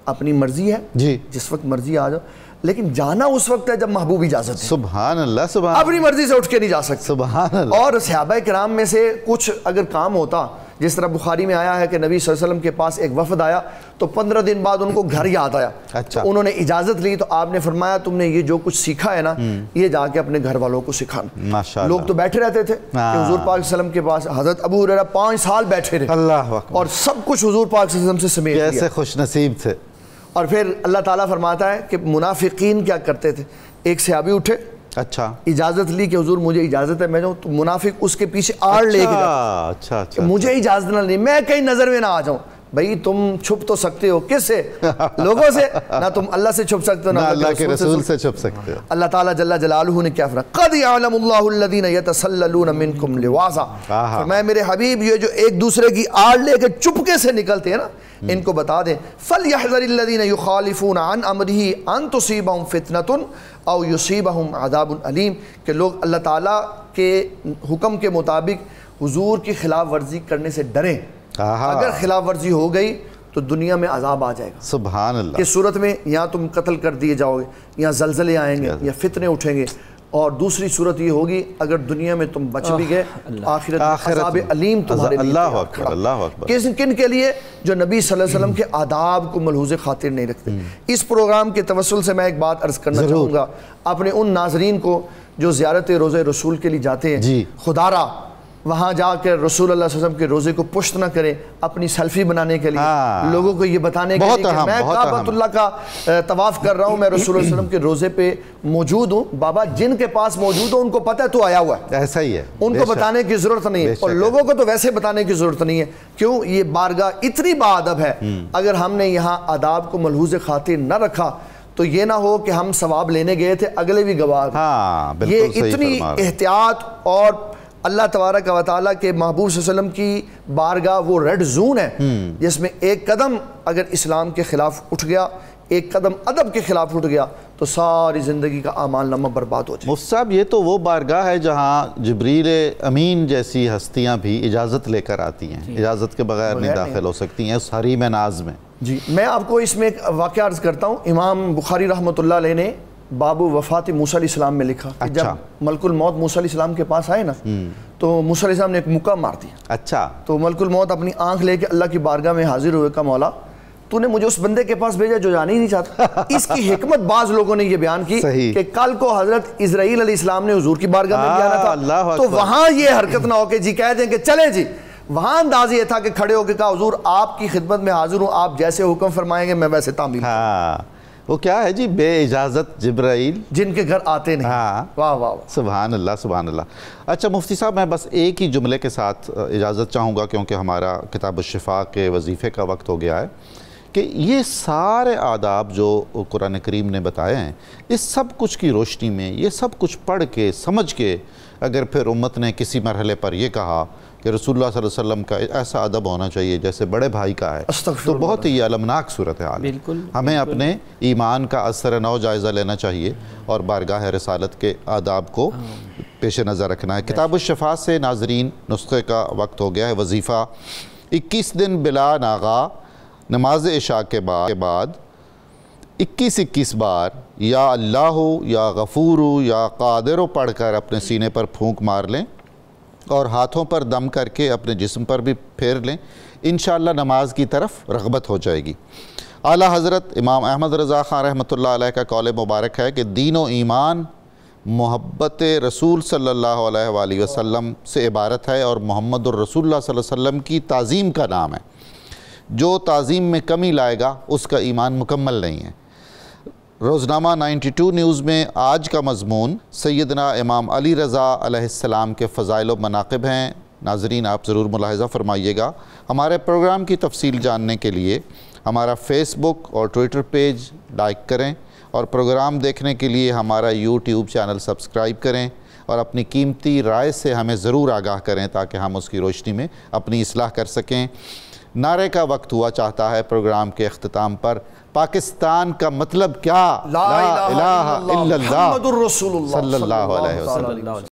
اپنی مرضی ہے، جی جس وقت مرضی آ جاؤ، لیکن جانا اس وقت ہے جب محبوب اجازت ہے۔ سبحان اللہ، سبحان اپنی مرضی سے اٹھ کے نہیں جا سکتے۔ سبحان اللہ۔ اور صحابہ کرام میں سے کچھ اگر کام ہوتا، جس طرح بخاری میں آیا ہے کہ نبی صلی اللہ علیہ وسلم کے پاس ایک وفد آیا تو 15 دن بعد ان کو گھر یاد آیا، اچھا، تو انہوں نے اجازت لی تو آپ نے فرمایا تم نے یہ جو کچھ سیکھا ہے نا یہ جا کے اپنے گھر والوں کو سکھانا۔ ماشاءاللہ۔ لوگ تو بیٹھے رہتے تھے کہ حضور پاک صلی اللہ علیہ وسلم کے پاس حضرت ابو ہریرہ 5 سال بیٹھے رہے، اللہ اکبر، اور سب کچھ حضور پاک صلی اللہ علیہ وسلم سے سمیٹ لیا۔ کیسے خوش نصیب تھے۔ اور پھر اللہ تعالیٰ فرماتا ہے کہ منافقین کیا کرتے تھے، ایک صحابی اٹھے، اچھا، اجازت لی کہ حضور مجھے اجازت ہے میں جاؤں، تو منافق اس کے پیچھے آڑ لے کے جاتا، اچھا، مجھے اجازت نہ لیں، میں کہیں نظر میں نہ آ جاؤں۔ بھئی تم چھپ تو سکتے ہو، کس سے؟ لوگوں سے، نہ تم اللہ سے چھپ سکتے ہو نہ اللہ کے رسول سے چھپ سکتے ہو۔ اللہ تعالیٰ جل جلالہ نے کیا فرمایا؟ قَدْ يَعْلَمُ اللَّهُ الَّذِينَ يَتَسَلَّلُونَ مِنْكُمْ لِوَاظًا۔ فرمایا میرے حبیب یہ جو ایک دوسرے کی آڑ لے کے چپکے سے نکلتے ہیں نا، ان کو بتا دیں فَلْيَحْذَرِ الَّذِينَ يُخَالِفُونَ عَنْ أَمْرِهِ أَن تُصِيبَهُمْ فِتْنَةٌ أَوْ يُصِيبَهُمْ عَذَابٌ أَلِيمٌ، کہ لوگ اللہ تعالیٰ کے حکم کے مطابق حضور کی خلاف ورزی کرنے سے ڈریں، اگر خلاف ورزی ہو گئی تو دنیا میں عذاب آ جائے گا۔ سبحان اللہ۔ کس صورت میں؟ یا تم قتل کر دیے جاؤ گے، یا زلزلے آئیں گے، یا فتنے اٹھیں گے، اور دوسری صورت یہ ہوگی اگر دنیا میں تم بچ بھی گئے آخرت عذاب علیم تمہارے لیے۔ اللہ اکبر، اللہ اکبر۔ کن کے لیے؟ جو نبی صلی اللہ علیہ وسلم کے آداب کو ملحوظ خاطر نہیں رکھتے۔ اس پروگرام کے توسل سے میں ایک بات عرض کرنا چاہوں گا اپنے ان ناظرین کو جو زیارت روضہ رسول کے لیے جاتے ہیں، خدا را وہاں جا کر رسول اللہ صلی اللہ علیہ وسلم کے روزے کو پشت نہ کریں اپنی سیلفی بنانے کے لیے، لوگوں کو یہ بتانے کے لیے کہ میں کعبۃ اللہ کا طواف کر رہا ہوں، میں رسول اللہ علیہ وسلم کے روزے پہ موجود ہوں۔ بابا جن کے پاس موجود ہو ان کو پتہ ہے تو آیا ہوا ہے، ایسا ہی ہے، ان کو بتانے کی ضرورت نہیں ہے، اور لوگوں کو تو ویسے بتانے کی ضرورت نہیں ہے۔ کیوں؟ یہ بارگاہ اتنی باادب ہے، اگر ہم نے یہاں آداب کو ملحوظ خاطر نہ رکھا تو یہ نہ ہو کہ ہم ثواب لینے گئے تھے اگلے بھی گواہ۔ یہ اتنی احتیاط، اور اللہ تبارک و تعالیٰ کے محبوب صلی اللہ علیہ وسلم کی بارگاہ وہ ریڈ زون ہے جس میں ایک قدم اگر اسلام کے خلاف اٹھ گیا، ایک قدم ادب کے خلاف اٹھ گیا تو ساری زندگی کا اعمال نامہ برباد ہو جائے۔ مفتی صاحب یہ تو وہ بارگاہ ہے جہاں جبریل امین جیسی ہستیاں بھی اجازت لے کر آتی ہیں، اجازت کے بغیر نہیں داخل ہو سکتی ہیں اس حریم ناز میں۔ جی میں آپ کو اس میں ایک واقعہ عرض کرتا ہوں۔ امام بخاری رحمۃ اللہ علیہ نے باب وفات موسیٰ علیہ السلام میں لکھا کہ جب ملک الموت موسیٰ علیہ السلام کے پاس آئے نا تو موسیٰ علیہ السلام نے ایک مکہ مار دیا۔ اچھا، تو ملک الموت اپنی آنکھ لے کے اللہ کی بارگاہ میں حاضر ہوئے، کہ مولا تو نے مجھے اس بندے کے پاس بھیجا جو جانا ہی نہیں چاہتا۔ اس کی حکمت بعض لوگوں نے یہ بیان کی کہ کل کو حضرت اسرائیل علیہ السلام نے حضور کی بارگاہ میں بھی آنا تھا، تو وہاں یہ حرکت نہ ہو کہ جی کہہ دیں کہ چلیں جی، وہاں انداز یہ تھا کہ کھڑے ہو کے کہا حضور آپ کی خدمت میں حاضر ہوں، آپ جیسے حکم فرمائیں گے میں ویسے تعمیل کروں۔ وہ کیا ہے جی؟ بے اجازت جبرائیل جن کے گھر آتے نہیں۔ واہ واہ، سبحان اللہ، سبحان اللہ۔ اچھا مفتی صاحب میں بس ایک ہی جملے کے ساتھ اجازت چاہوں گا کیونکہ ہمارا کتاب الشفاء کے وظیفے کا وقت ہو گیا ہے، کہ یہ سارے آداب جو قرآن کریم نے بتائے ہیں اس سب کچھ کی روشنی میں یہ سب کچھ پڑھ کے سمجھ کے اگر پھر امت نے کسی مرحلے پر یہ کہا کہ رسول اللہ صلی اللہ علیہ وسلم کا ایسا ادب ہونا چاہیے جیسے بڑے بھائی کا ہے، تو بہت ہی المناک صورتحال ہے۔ ہمیں اپنے ایمان کا اثر نو جائزہ لینا چاہیے اور بارگاہ رسالت کے آداب کو پیش نظر رکھنا ہے۔ کتاب الشفاء سے ناظرین نسخے کا وقت ہو گیا ہے۔ وظیفہ 21 دن بلا ناغا نماز عشاء کے بعد 21 بار یا اللہ یا غفور یا قادر پڑھ کر اپنے سینے پر پھونک مار لیں اور ہاتھوں پر دم کر کے اپنے جسم پر بھی پھیر لیں، انشاءاللہ نماز کی طرف رغبت ہو جائے گی۔ اعلیٰ حضرت امام احمد رضا خان رحمۃ اللہ علیہ کا قول مبارک ہے کہ دین و ایمان محبت رسول صلی اللہ علیہ وآلہ وسلم سے عبارت ہے اور محمد الرسول اللہ صلی اللہ علیہ وسلم کی تعظیم کا نام ہے۔ جو تعظیم میں کمی لائے گا اس کا ایمان مکمل نہیں ہے۔ روزنامہ 92 نیوز میں آج کا مضمون سیدنا امام علی رضا علیہ السلام کے فضائل و مناقب ہیں۔ ناظرین آپ ضرور ملاحظہ فرمائیے گا۔ ہمارے پروگرام کی تفصیل جاننے کے لیے ہمارا فیس بک اور ٹویٹر پیج لائک کریں اور پروگرام دیکھنے کے لیے ہمارا یوٹیوب چینل سبسکرائب کریں اور اپنی قیمتی رائے سے ہمیں ضرور آگاہ کریں تاکہ ہم اس کی روشنی میں اپنی اصلاح کر سکیں۔ نعرے کا وقت ہوا چاہتا ہے پروگرام کے اختتام پر۔ پاکستان کا مطلب کیا؟ لا الہ الا اللہ محمد الرسول اللہ صلی اللہ علیہ وسلم۔